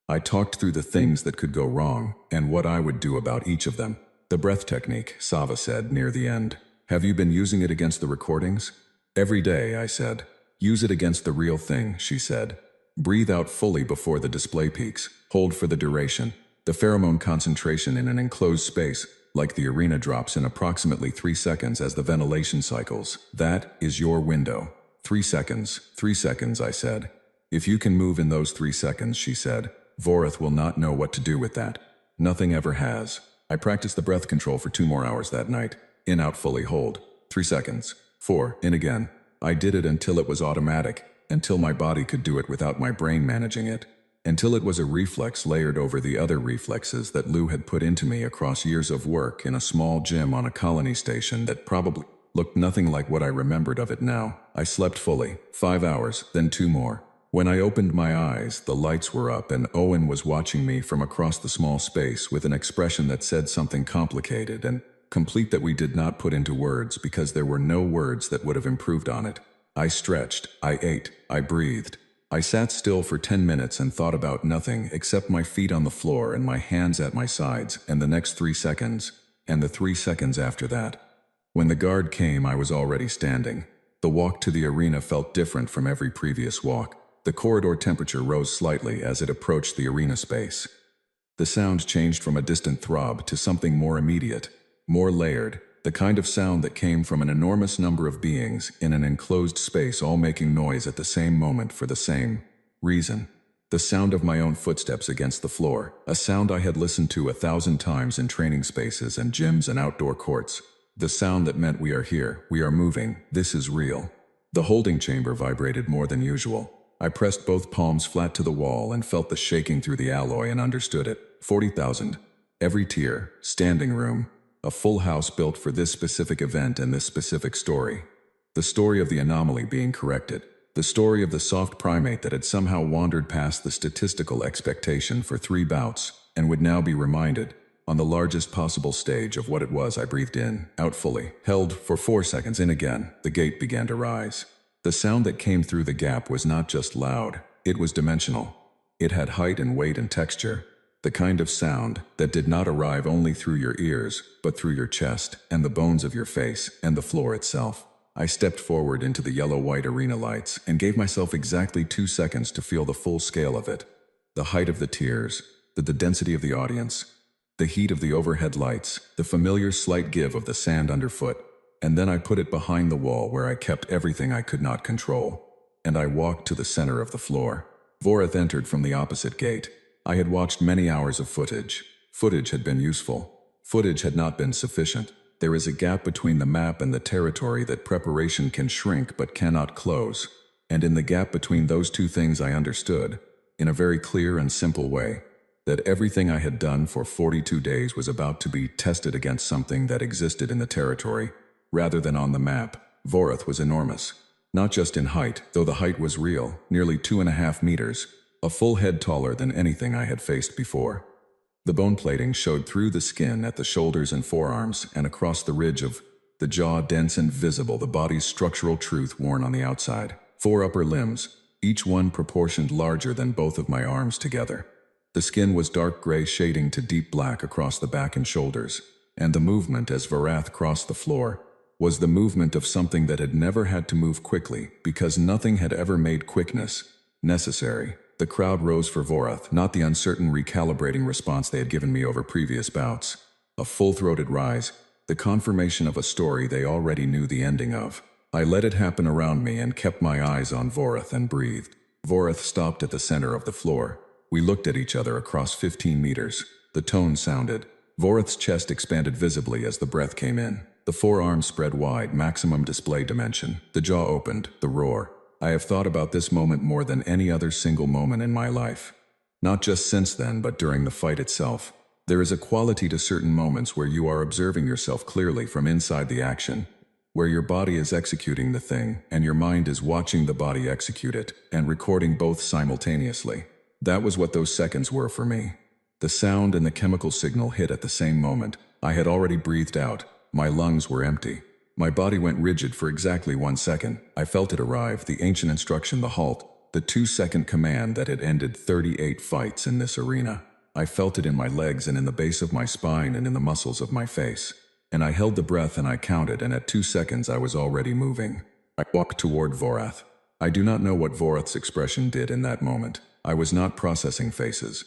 I talked through the things that could go wrong and what I would do about each of them. The breath technique, Sava said near the end. Have you been using it against the recordings? Every day, I said. Use it against the real thing, she said. Breathe out fully before the display peaks. Hold for the duration. The pheromone concentration in an enclosed space, like the arena, drops in approximately 3 seconds as the ventilation cycles. That is your window. 3 seconds. 3 seconds, I said. If you can move in those 3 seconds, she said, Vorath will not know what to do with that. Nothing ever has. I practiced the breath control for 2 more hours that night. In, out, fully, hold. 3 seconds. 4, in again. I did it until it was automatic. Until my body could do it without my brain managing it. Until it was a reflex layered over the other reflexes that Lou had put into me across years of work in a small gym on a colony station that probably looked nothing like what I remembered of it now. I slept fully. 5 hours, then 2 more. When I opened my eyes, the lights were up and Owen was watching me from across the small space with an expression that said something complicated and complete that we did not put into words because there were no words that would have improved on it. I stretched, I ate, I breathed. I sat still for 10 minutes and thought about nothing except my feet on the floor and my hands at my sides, and the next 3 seconds, and the 3 seconds after that. When the guard came, I was already standing. The walk to the arena felt different from every previous walk. The corridor temperature rose slightly as it approached the arena space. The sound changed from a distant throb to something more immediate, more layered, the kind of sound that came from an enormous number of beings in an enclosed space all making noise at the same moment for the same reason. The sound of my own footsteps against the floor, a sound I had listened to 1,000 times in training spaces and gyms and outdoor courts. The sound that meant we are here, we are moving, this is real. The holding chamber vibrated more than usual. I pressed both palms flat to the wall and felt the shaking through the alloy and understood it. 40,000. Every tier, standing room, a full house built for this specific event and this specific story. The story of the anomaly being corrected. The story of the soft primate that had somehow wandered past the statistical expectation for 3 bouts and would now be reminded, on the largest possible stage, of what it was. I breathed in, out fully, held for 4 seconds, in again. The gate began to rise. The sound that came through the gap was not just loud, it was dimensional. It had height and weight and texture. The kind of sound that did not arrive only through your ears, but through your chest, and the bones of your face, and the floor itself. I stepped forward into the yellow-white arena lights, and gave myself exactly 2 seconds to feel the full scale of it. The height of the tiers, the density of the audience, the heat of the overhead lights, the familiar slight give of the sand underfoot. And then I put it behind the wall where I kept everything I could not control. And I walked to the center of the floor. Vorath entered from the opposite gate. I had watched many hours of footage. Footage had been useful. Footage had not been sufficient. There is a gap between the map and the territory that preparation can shrink but cannot close. And in the gap between those two things I understood, in a very clear and simple way, that everything I had done for 42 days was about to be tested against something that existed in the territory, rather than on the map. Vorath was enormous. Not just in height, though the height was real, nearly 2.5 meters, a full head taller than anything I had faced before. The bone plating showed through the skin at the shoulders and forearms and across the ridge of the jaw, dense and visible, the body's structural truth worn on the outside. 4 upper limbs, each one proportioned larger than both of my arms together. The skin was dark gray shading to deep black across the back and shoulders, and the movement as Vorath crossed the floor was the movement of something that had never had to move quickly because nothing had ever made quickness necessary. The crowd rose for Vorath, not the uncertain recalibrating response they had given me over previous bouts. A full-throated rise, the confirmation of a story they already knew the ending of. I let it happen around me and kept my eyes on Vorath and breathed. Vorath stopped at the center of the floor. We looked at each other across 15 meters. The tone sounded. Vorath's chest expanded visibly as the breath came in. The forearms spread wide, maximum display dimension. The jaw opened, the roar. I have thought about this moment more than any other single moment in my life. Not just since then, but during the fight itself. There is a quality to certain moments where you are observing yourself clearly from inside the action, where your body is executing the thing, and your mind is watching the body execute it, and recording both simultaneously. That was what those seconds were for me. The sound and the chemical signal hit at the same moment. I had already breathed out. My lungs were empty. My body went rigid for exactly 1 second. I felt it arrive, the ancient instruction, the halt, the 2-second command that had ended 38 fights in this arena. I felt it in my legs and in the base of my spine and in the muscles of my face. And I held the breath and I counted, and at 2 seconds I was already moving. I walked toward Vorath. I do not know what Vorath's expression did in that moment. I was not processing faces.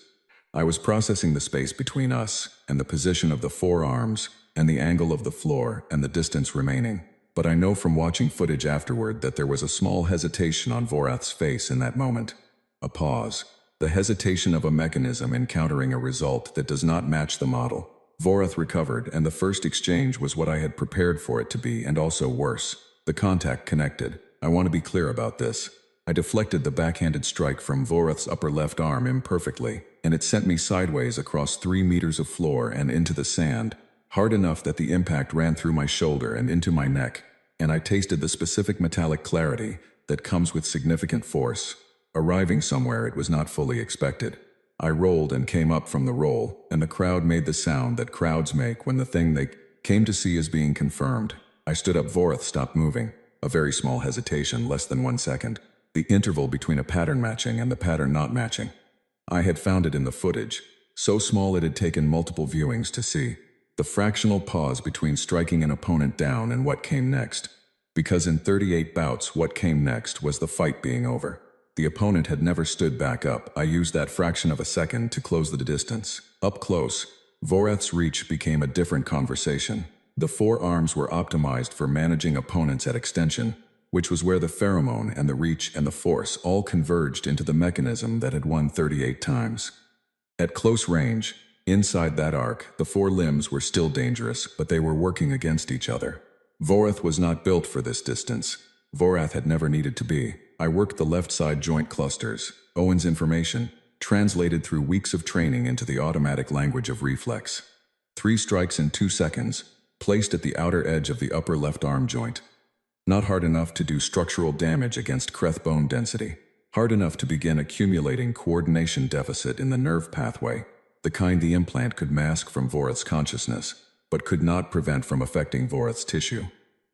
I was processing the space between us, and the position of the forearms, and the angle of the floor, and the distance remaining. But I know from watching footage afterward that there was a small hesitation on Vorath's face in that moment. A pause. The hesitation of a mechanism encountering a result that does not match the model. Vorath recovered, and the first exchange was what I had prepared for it to be, and also worse. The contact connected. I want to be clear about this. I deflected the backhanded strike from Vorath's upper left arm imperfectly, and it sent me sideways across 3 meters of floor and into the sand, hard enough that the impact ran through my shoulder and into my neck, and I tasted the specific metallic clarity that comes with significant force, arriving somewhere it was not fully expected. I rolled and came up from the roll, and the crowd made the sound that crowds make when the thing they Came to see as being confirmed. I stood up. Voreth stopped moving. A very small hesitation, less than 1 second. The interval between a pattern matching and the pattern not matching. I had found it in the footage. So small it had taken multiple viewings to see. The fractional pause between striking an opponent down and what came next. Because in 38 bouts, what came next was the fight being over. The opponent had never stood back up. I used that fraction of a second to close the distance. Up close, Voreth's reach became a different conversation. The forearms were optimized for managing opponents at extension, which was where the pheromone and the reach and the force all converged into the mechanism that had won 38 times. At close range, inside that arc, the four limbs were still dangerous, but they were working against each other. Voreth was not built for this distance. Voreth had never needed to be. I worked the left side joint clusters, Owen's information, translated through weeks of training into the automatic language of reflex. 3 strikes in 2 seconds, placed at the outer edge of the upper left arm joint. Not hard enough to do structural damage against creth bone density. Hard enough to begin accumulating coordination deficit in the nerve pathway, the kind the implant could mask from Voreth's consciousness, but could not prevent from affecting Voreth's tissue.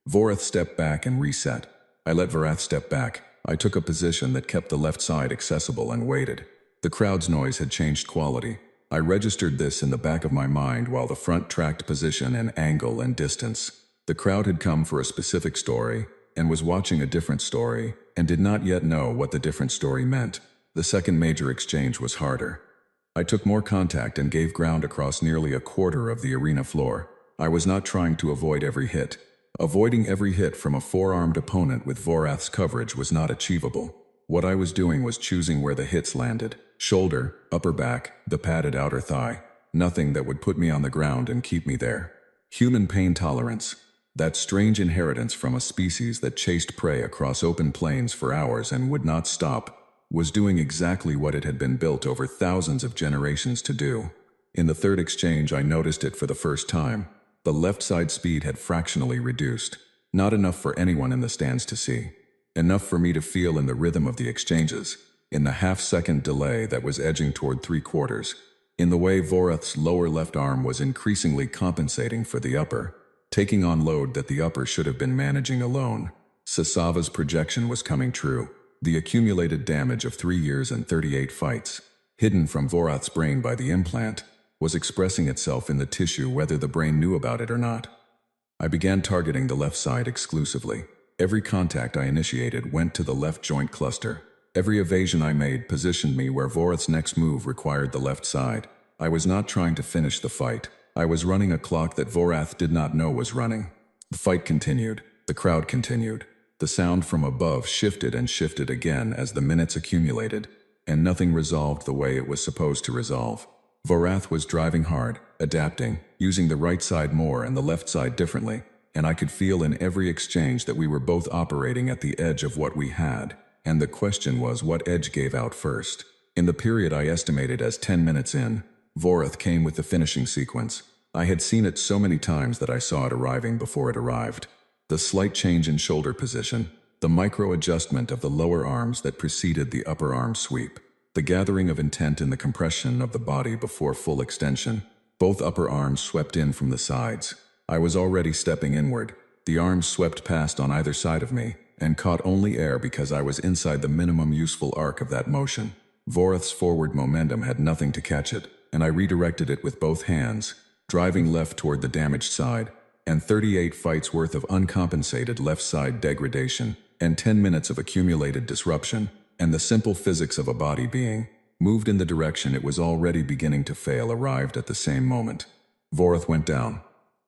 Voreth stepped back and reset. I let Voreth step back. I took a position that kept the left side accessible and waited. The crowd's noise had changed quality. I registered this in the back of my mind while the front tracked position and angle and distance. The crowd had come for a specific story and was watching a different story and did not yet know what the different story meant. The second major exchange was harder. I took more contact and gave ground across nearly a quarter of the arena floor. I was not trying to avoid every hit. Avoiding every hit from a four-armed opponent with Voreth's coverage was not achievable. What I was doing was choosing where the hits landed. Shoulder, upper back, the padded outer thigh. Nothing that would put me on the ground and keep me there. Human pain tolerance. That strange inheritance from a species that chased prey across open plains for hours and would not stop, was doing exactly what it had been built over thousands of generations to do. In the third exchange, I noticed it for the first time. The left side speed had fractionally reduced. Not enough for anyone in the stands to see. Enough for me to feel in the rhythm of the exchanges, in the half-second delay that was edging toward 3/4, in the way Voreth's lower left arm was increasingly compensating for the upper, taking on load that the upper should have been managing alone. Sasava's projection was coming true. The accumulated damage of 3 years and 38 fights, hidden from Voreth's brain by the implant, was expressing itself in the tissue whether the brain knew about it or not. I began targeting the left side exclusively. Every contact I initiated went to the left joint cluster. Every evasion I made positioned me where Voreth's next move required the left side. I was not trying to finish the fight. I was running a clock that Voreth did not know was running. The fight continued. The crowd continued. The sound from above shifted and shifted again as the minutes accumulated, and nothing resolved the way it was supposed to resolve. Voreth was driving hard, adapting, using the right side more and the left side differently, and I could feel in every exchange that we were both operating at the edge of what we had, and the question was what edge gave out first. In the period I estimated as 10 minutes in, Voreth came with the finishing sequence. I had seen it so many times that I saw it arriving before it arrived. The slight change in shoulder position, the micro-adjustment of the lower arms that preceded the upper arm sweep, the gathering of intent in the compression of the body before full extension. Both upper arms swept in from the sides. I was already stepping inward. The arms swept past on either side of me, and caught only air because I was inside the minimum useful arc of that motion. Voreth's forward momentum had nothing to catch it, and I redirected it with both hands, driving left toward the damaged side, and 38 fights worth of uncompensated left side degradation, and 10 minutes of accumulated disruption, and the simple physics of a body being moved in the direction it was already beginning to fail arrived at the same moment. Voreth went down.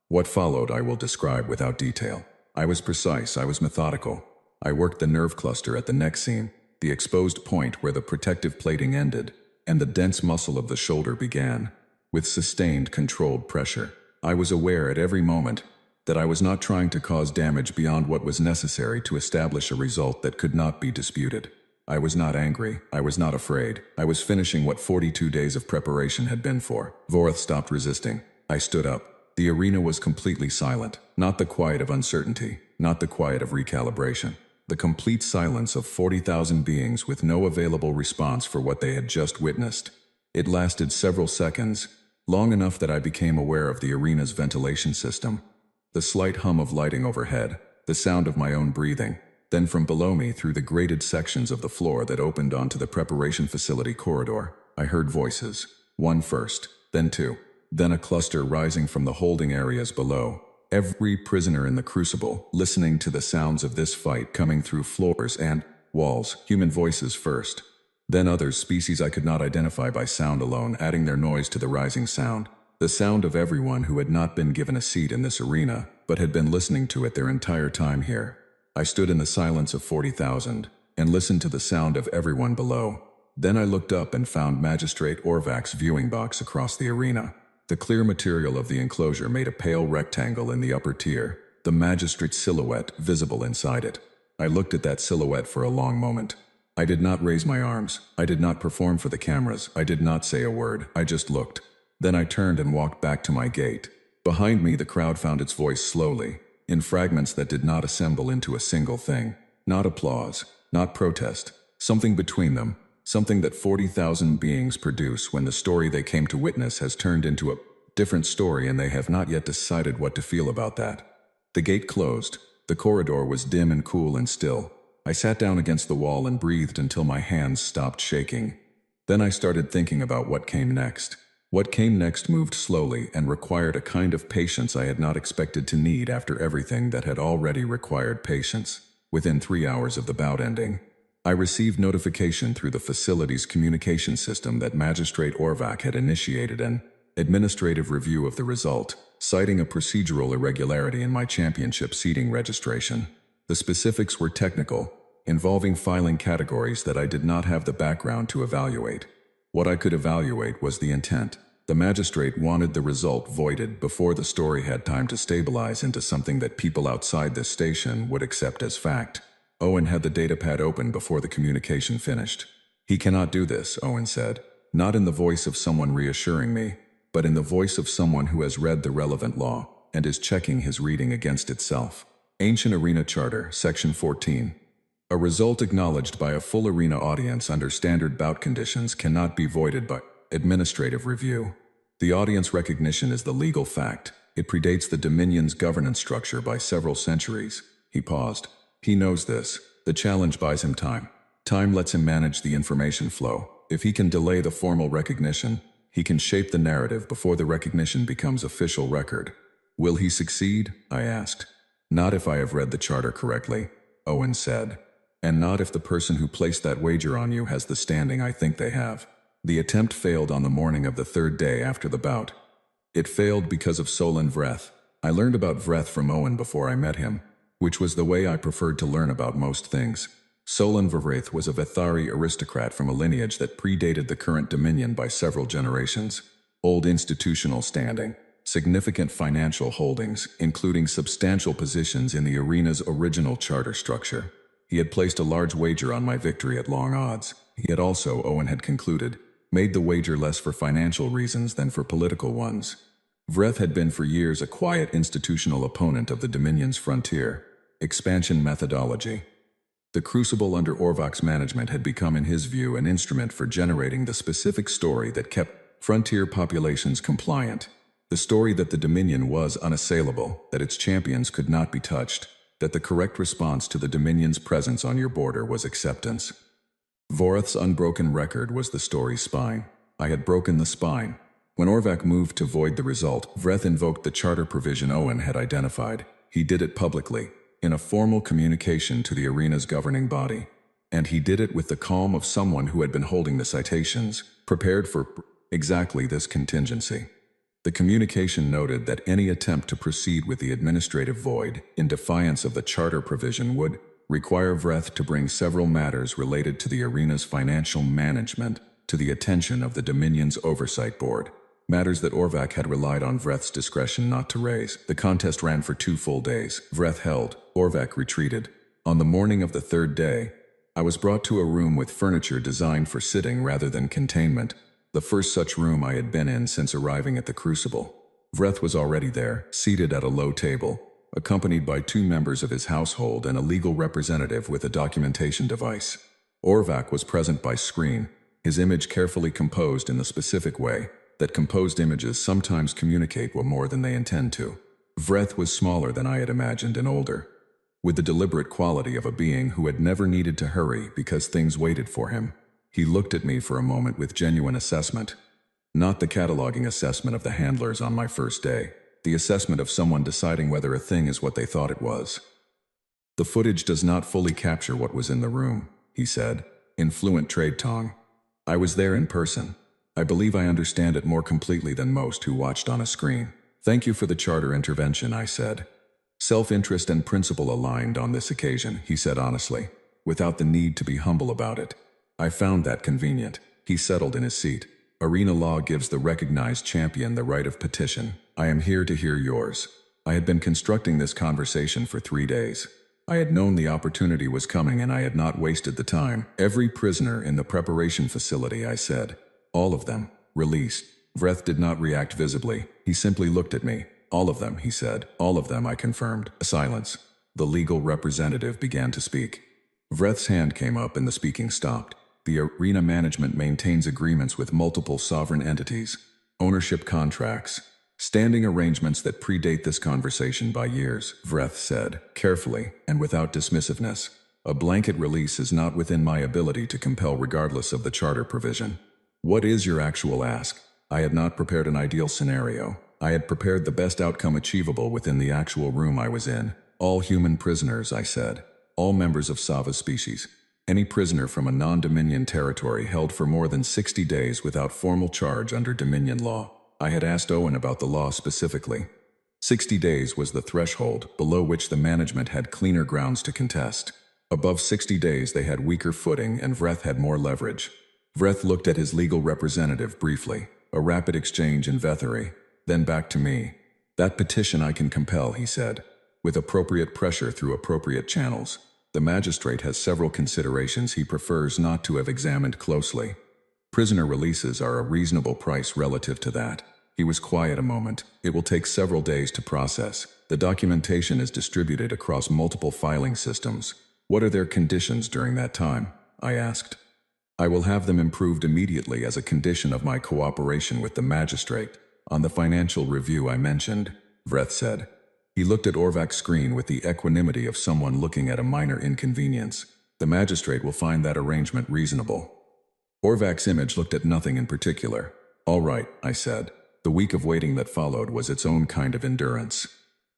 What followed I will describe without detail. I was precise, I was methodical. I worked the nerve cluster at the neck seam, the exposed point where the protective plating ended, and the dense muscle of the shoulder began. With sustained, controlled pressure, I was aware at every moment that I was not trying to cause damage beyond what was necessary to establish a result that could not be disputed. I was not angry. I was not afraid. I was finishing what 42 days of preparation had been for. Voreth stopped resisting. I stood up. The arena was completely silent. Not the quiet of uncertainty. Not the quiet of recalibration. The complete silence of 40,000 beings with no available response for what they had just witnessed. It lasted several seconds, long enough that I became aware of the arena's ventilation system. the slight hum of lighting overhead, the sound of my own breathing. Then from below me, through the grated sections of the floor that opened onto the preparation facility corridor, I heard voices. One first, then two, then a cluster rising from the holding areas below. Every prisoner in the crucible, listening to the sounds of this fight coming through floors and walls, human voices first. Then others, species I could not identify by sound alone, adding their noise to the rising sound. The sound of everyone who had not been given a seat in this arena, but had been listening to it their entire time here. I stood in the silence of 40,000 and listened to the sound of everyone below. Then I looked up and found Magistrate Orvak's viewing box across the arena. The clear material of the enclosure made a pale rectangle in the upper tier, the magistrate's silhouette visible inside it. I looked at that silhouette for a long moment. I did not raise my arms. I did not perform for the cameras. I did not say a word. I just looked. Then I turned and walked back to my gate. Behind me, the crowd found its voice slowly, in fragments that did not assemble into a single thing. Not applause, not protest, something between them, something that 40,000 beings produce when the story they came to witness has turned into a different story and they have not yet decided what to feel about that. The gate closed. The corridor was dim and cool and still. I sat down against the wall and breathed until my hands stopped shaking. Then I started thinking about what came next. What came next moved slowly and required a kind of patience I had not expected to need after everything that had already required patience. Within 3 hours of the bout ending, I received notification through the facility's communication system that Magistrate Orvak had initiated an administrative review of the result, citing a procedural irregularity in my championship seating registration. The specifics were technical, involving filing categories that I did not have the background to evaluate. What I could evaluate was the intent. The magistrate wanted the result voided before the story had time to stabilize into something that people outside this station would accept as fact. Owen had the datapad open before the communication finished. "He cannot do this," Owen said, not in the voice of someone reassuring me, but in the voice of someone who has read the relevant law and is checking his reading against itself. Ancient Arena Charter, Section 14. A result acknowledged by a full arena audience under standard bout conditions cannot be voided by administrative review. The audience recognition is the legal fact. It predates the Dominion's governance structure by several centuries. He paused. He knows this. The challenge buys him time. Time lets him manage the information flow. If he can delay the formal recognition, he can shape the narrative before the recognition becomes official record. Will he succeed? I asked. Not if I have read the charter correctly, Owen said. And not if the person who placed that wager on you has the standing I think they have. The attempt failed on the morning of the third day after the bout. It failed because of Solon Vreth. I learned about Vreth from Owen before I met him, which was the way I preferred to learn about most things. Solon Vreth was a Vethari aristocrat from a lineage that predated the current Dominion by several generations. Old institutional standing, significant financial holdings, including substantial positions in the arena's original charter structure. He had placed a large wager on my victory at long odds. He had also, Owen had concluded, made the wager less for financial reasons than for political ones. Vreth had been for years a quiet institutional opponent of the Dominion's frontier expansion methodology. The crucible under Orvak's management had become, in his view, an instrument for generating the specific story that kept frontier populations compliant. The story that the Dominion was unassailable, that its champions could not be touched, that the correct response to the Dominion's presence on your border was acceptance. Voreth's unbroken record was the story's spine. I had broken the spine. When Orvak moved to void the result, Vreth invoked the charter provision Owen had identified. He did it publicly, in a formal communication to the arena's governing body. And he did it with the calm of someone who had been holding the citations, prepared for exactly this contingency. The communication noted that any attempt to proceed with the administrative void, in defiance of the charter provision, would require Vreth to bring several matters related to the arena's financial management to the attention of the Dominion's Oversight Board, matters that Orvak had relied on Vreth's discretion not to raise. The contest ran for 2 full days. Vreth held, Orvak retreated. On the morning of the third day, I was brought to a room with furniture designed for sitting rather than containment, the first such room I had been in since arriving at the Crucible. Vreth was already there, seated at a low table, accompanied by 2 members of his household and a legal representative with a documentation device. Orvak was present by screen, his image carefully composed in the specific way that composed images sometimes communicate what more than they intend to. Vreth was smaller than I had imagined and older, with the deliberate quality of a being who had never needed to hurry because things waited for him. He looked at me for a moment with genuine assessment. Not the cataloging assessment of the handlers on my first day, the assessment of someone deciding whether a thing is what they thought it was. The footage does not fully capture what was in the room, he said, in fluent trade tongue. I was there in person. I believe I understand it more completely than most who watched on a screen. Thank you for the charter intervention, I said. Self-interest and principle aligned on this occasion, he said honestly, without the need to be humble about it. I found that convenient. He settled in his seat. Arena law gives the recognized champion the right of petition. I am here to hear yours. I had been constructing this conversation for 3 days. I had known the opportunity was coming and I had not wasted the time. Every prisoner in the preparation facility, I said. All of them. Released. Vreth did not react visibly. He simply looked at me. All of them, he said. All of them, I confirmed. A silence. The legal representative began to speak. Vreth's hand came up and the speaking stopped. The arena management maintains agreements with multiple sovereign entities, ownership contracts, standing arrangements that predate this conversation by years, Vreth said, carefully and without dismissiveness. A blanket release is not within my ability to compel regardless of the charter provision. What is your actual ask? I had not prepared an ideal scenario. I had prepared the best outcome achievable within the actual room I was in. All human prisoners, I said. All members of Sava's species. Any prisoner from a non-Dominion territory held for more than 60 days without formal charge under Dominion law. I had asked Owen about the law specifically. 60 days was the threshold, below which the management had cleaner grounds to contest. Above 60 days they had weaker footing and Vreth had more leverage. Vreth looked at his legal representative briefly, a rapid exchange in Vethery, then back to me. That petition I can compel, he said, with appropriate pressure through appropriate channels. The magistrate has several considerations he prefers not to have examined closely. Prisoner releases are a reasonable price relative to that. He was quiet a moment. It will take several days to process. The documentation is distributed across multiple filing systems. What are their conditions during that time? I asked. I will have them improved immediately as a condition of my cooperation with the magistrate. On the financial review I mentioned, Vreth said. He looked at Orvak's screen with the equanimity of someone looking at a minor inconvenience. The magistrate will find that arrangement reasonable. Orvak's image looked at nothing in particular. All right, I said. The week of waiting that followed was its own kind of endurance.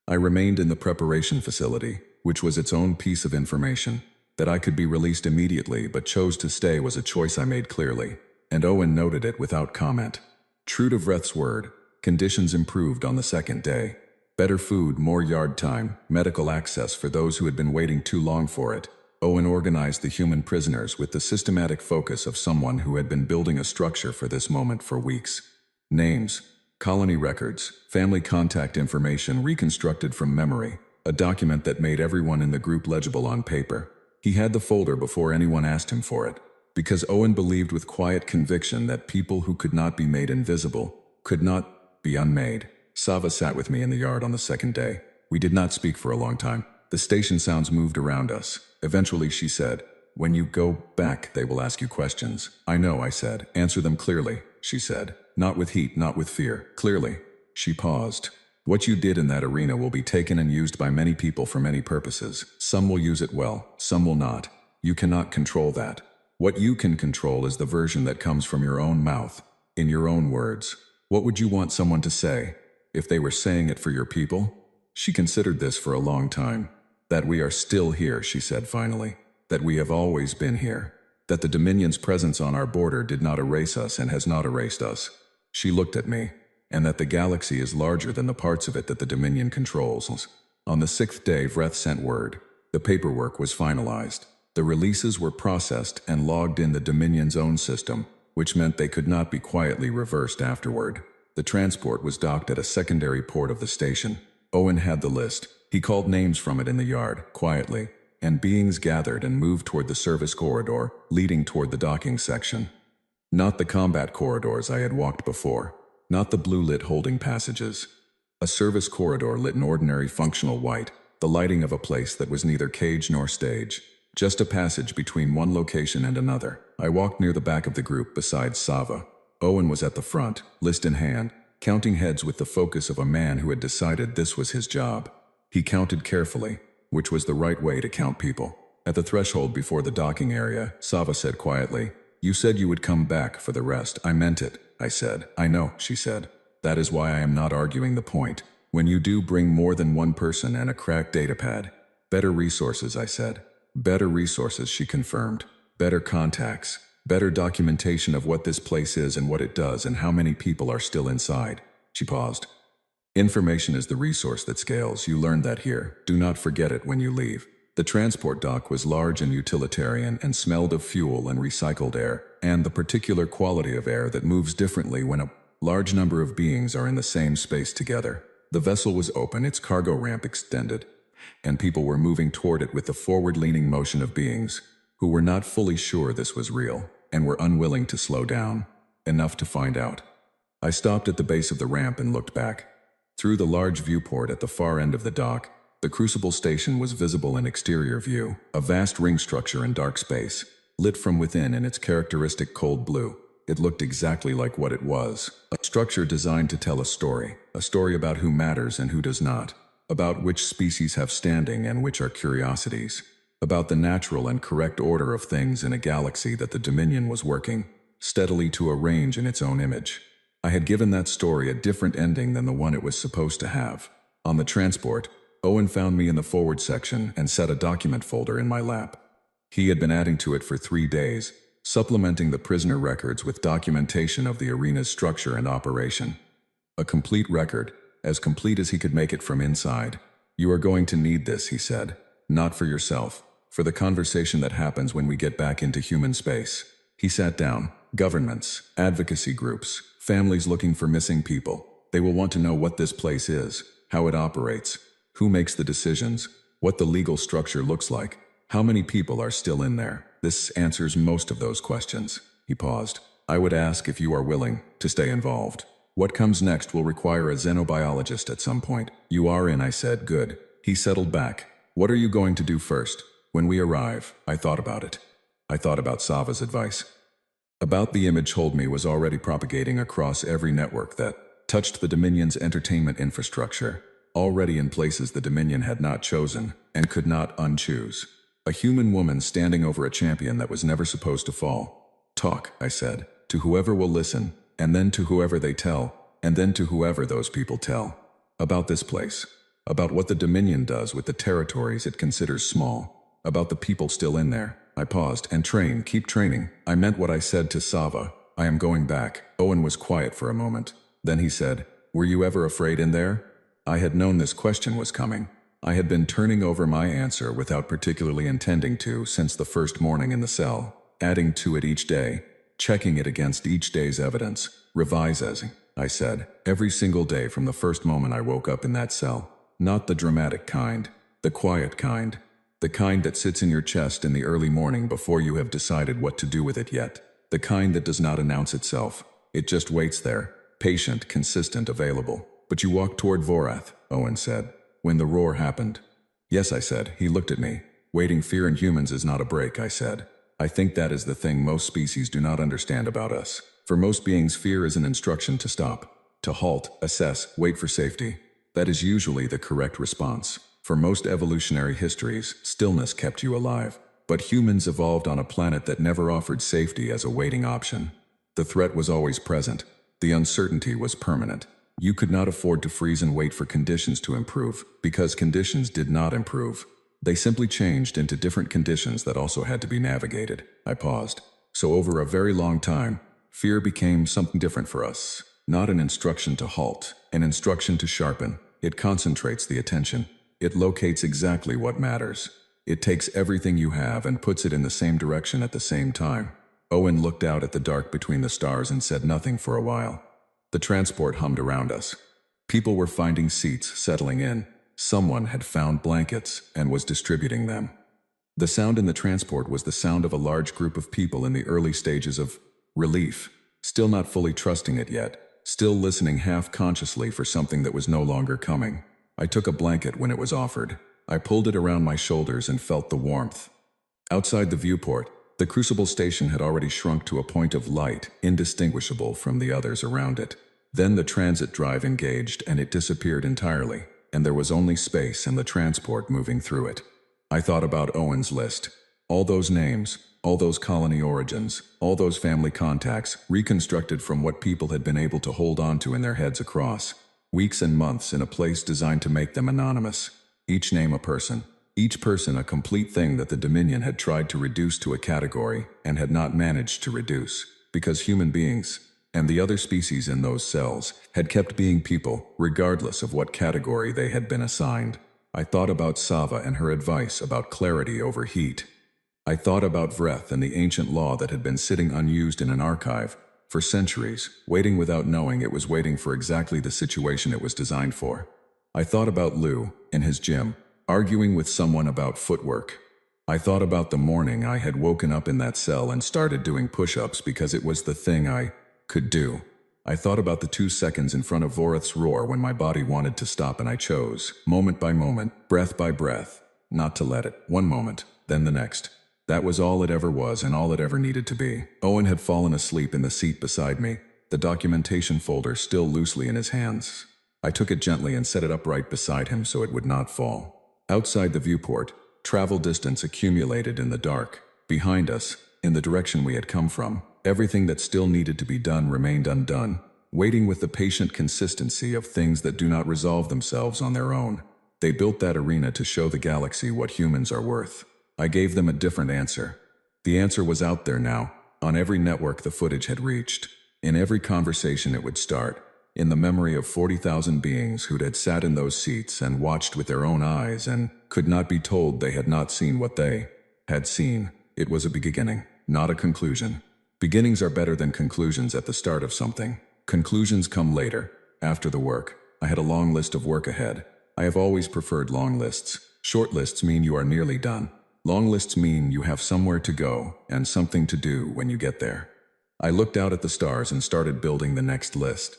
I remained in the preparation facility, which was its own piece of information. That I could be released immediately but chose to stay was a choice I made clearly, and Owen noted it without comment. True to Vreth's word, conditions improved on the second day. Better food, more yard time, medical access for those who had been waiting too long for it. Owen organized the human prisoners with the systematic focus of someone who had been building a structure for this moment for weeks. Names, colony records, family contact information reconstructed from memory, a document that made everyone in the group legible on paper. He had the folder before anyone asked him for it, because Owen believed with quiet conviction that people who could not be made invisible could not be unmade. Sava sat with me in the yard on the second day. We did not speak for a long time. The station sounds moved around us. Eventually she said, "When you go back, they will ask you questions." "I know," I said. "Answer them clearly," she said. "Not with heat, not with fear. Clearly." She paused. "What you did in that arena will be taken and used by many people for many purposes. Some will use it well, some will not. You cannot control that. What you can control is the version that comes from your own mouth, in your own words. What would you want someone to say? If they were saying it for your people?" She considered this for a long time. "That we are still here," she said finally. "That we have always been here. That the Dominion's presence on our border did not erase us and has not erased us." She looked at me. "And that the galaxy is larger than the parts of it that the Dominion controls." On the 6th day, Vreth sent word. The paperwork was finalized. The releases were processed and logged in the Dominion's own system, which meant they could not be quietly reversed afterward. The transport was docked at a secondary port of the station. Owen had the list. He called names from it in the yard, quietly, and beings gathered and moved toward the service corridor, leading toward the docking section. Not the combat corridors I had walked before. Not the blue-lit holding passages. A service corridor lit in ordinary functional white, the lighting of a place that was neither cage nor stage. Just a passage between one location and another. I walked near the back of the group beside Sava. Owen was at the front, list in hand, counting heads with the focus of a man who had decided this was his job. He counted carefully, which was the right way to count people. At the threshold before the docking area, Sava said quietly, "You said you would come back for the rest." "I meant it," I said. "I know," she said. "That is why I am not arguing the point. When you do bring more than one person and a cracked datapad." "Better resources," I said. "Better resources," she confirmed. "Better contacts. Better documentation of what this place is and what it does and how many people are still inside." She paused. "Information is the resource that scales. You learned that here. Do not forget it when you leave." The transport dock was large and utilitarian and smelled of fuel and recycled air, and the particular quality of air that moves differently when a large number of beings are in the same space together. The vessel was open, its cargo ramp extended, and people were moving toward it with the forward-leaning motion of beings who were not fully sure this was real and were unwilling to slow down enough to find out. I stopped at the base of the ramp and looked back. Through the large viewport at the far end of the dock, the Crucible station was visible in exterior view, a vast ring structure in dark space, lit from within in its characteristic cold blue. It looked exactly like what it was, a structure designed to tell a story about who matters and who does not, about which species have standing and which are curiosities, about the natural and correct order of things in a galaxy that the Dominion was working steadily to arrange in its own image. I had given that story a different ending than the one it was supposed to have. On the transport, Owen found me in the forward section and set a document folder in my lap. He had been adding to it for 3 days, supplementing the prisoner records with documentation of the arena's structure and operation. A complete record, as complete as he could make it from inside. "You are going to need this," he said. "Not for yourself, for the conversation that happens when we get back into human space." He sat down. "Governments, advocacy groups, families looking for missing people. They will want to know what this place is, how it operates, who makes the decisions, what the legal structure looks like, how many people are still in there. This answers most of those questions." He paused. "I would ask if you are willing to stay involved. What comes next will require a xenobiologist at some point." "You are in," I said. "Good." He settled back. "What are you going to do first?" "When we arrive." I thought about it. I thought about Sava's advice. About the image Hold Me was already propagating across every network that touched the Dominion's entertainment infrastructure, already in places the Dominion had not chosen and could not unchoose. A human woman standing over a champion that was never supposed to fall. "Talk," I said, "to whoever will listen, and then to whoever they tell, and then to whoever those people tell. About this place. About what the Dominion does with the territories it considers small. About the people still in there." I paused. "And train, keep training." I meant what I said to Sava. "I am going back." Owen was quiet for a moment. Then he said, "Were you ever afraid in there?" I had known this question was coming. I had been turning over my answer without particularly intending to since the first morning in the cell, adding to it each day, checking it against each day's evidence, revising, I said, every single day from the first moment I woke up in that cell. Not the dramatic kind, the quiet kind, the kind that sits in your chest in the early morning before you have decided what to do with it yet, the kind that does not announce itself. It just waits there, patient, consistent, available. "But you walked toward Vorath," Owen said, "when the roar happened." "Yes," I said. He looked at me. "Waiting fear in humans is not a break," I said. "I think that is the thing most species do not understand about us. For most beings, fear is an instruction to stop, to halt, assess, wait for safety. That is usually the correct response. For most evolutionary histories, stillness kept you alive. But humans evolved on a planet that never offered safety as a waiting option. The threat was always present. The uncertainty was permanent. You could not afford to freeze and wait for conditions to improve, because conditions did not improve. They simply changed into different conditions that also had to be navigated." I paused. "So over a very long time, fear became something different for us. Not an instruction to halt, an instruction to sharpen. It concentrates the attention. It locates exactly what matters. It takes everything you have and puts it in the same direction at the same time." Owen looked out at the dark between the stars and said nothing for a while. The transport hummed around us. People were finding seats, settling in. Someone had found blankets and was distributing them. The sound in the transport was the sound of a large group of people in the early stages of relief, still not fully trusting it yet, still listening half-consciously for something that was no longer coming. I took a blanket when it was offered. I pulled it around my shoulders and felt the warmth. Outside the viewport, the Crucible station had already shrunk to a point of light, indistinguishable from the others around it. Then the transit drive engaged and it disappeared entirely, and there was only space and the transport moving through it. I thought about Owen's list. All those names, all those colony origins, all those family contacts, reconstructed from what people had been able to hold on to in their heads across weeks and months in a place designed to make them anonymous. Each name a person. Each person a complete thing that the Dominion had tried to reduce to a category and had not managed to reduce, because human beings, and the other species in those cells, had kept being people, regardless of what category they had been assigned. I thought about Sava and her advice about clarity over heat. I thought about Vreth and the ancient law that had been sitting unused in an archive for centuries, waiting without knowing it was waiting for exactly the situation it was designed for. I thought about Lou, in his gym, arguing with someone about footwork. I thought about the morning I had woken up in that cell and started doing push-ups because it was the thing I could do. I thought about the 2 seconds in front of Voreth's roar when my body wanted to stop and I chose, moment by moment, breath by breath, not to let it. One moment, then the next. That was all it ever was and all it ever needed to be. Owen had fallen asleep in the seat beside me, the documentation folder still loosely in his hands. I took it gently and set it upright beside him so it would not fall. Outside the viewport, travel distance accumulated in the dark. Behind us, in the direction we had come from, everything that still needed to be done remained undone, waiting with the patient consistency of things that do not resolve themselves on their own. They built that arena to show the galaxy what humans are worth. I gave them a different answer. The answer was out there now. On every network the footage had reached. In every conversation it would start. In the memory of 40,000 beings who had sat in those seats and watched with their own eyes and could not be told they had not seen what they had seen. It was a beginning, not a conclusion. Beginnings are better than conclusions at the start of something. Conclusions come later, after the work. I had a long list of work ahead. I have always preferred long lists. Short lists mean you are nearly done. Long lists mean you have somewhere to go and something to do when you get there. I looked out at the stars and started building the next list.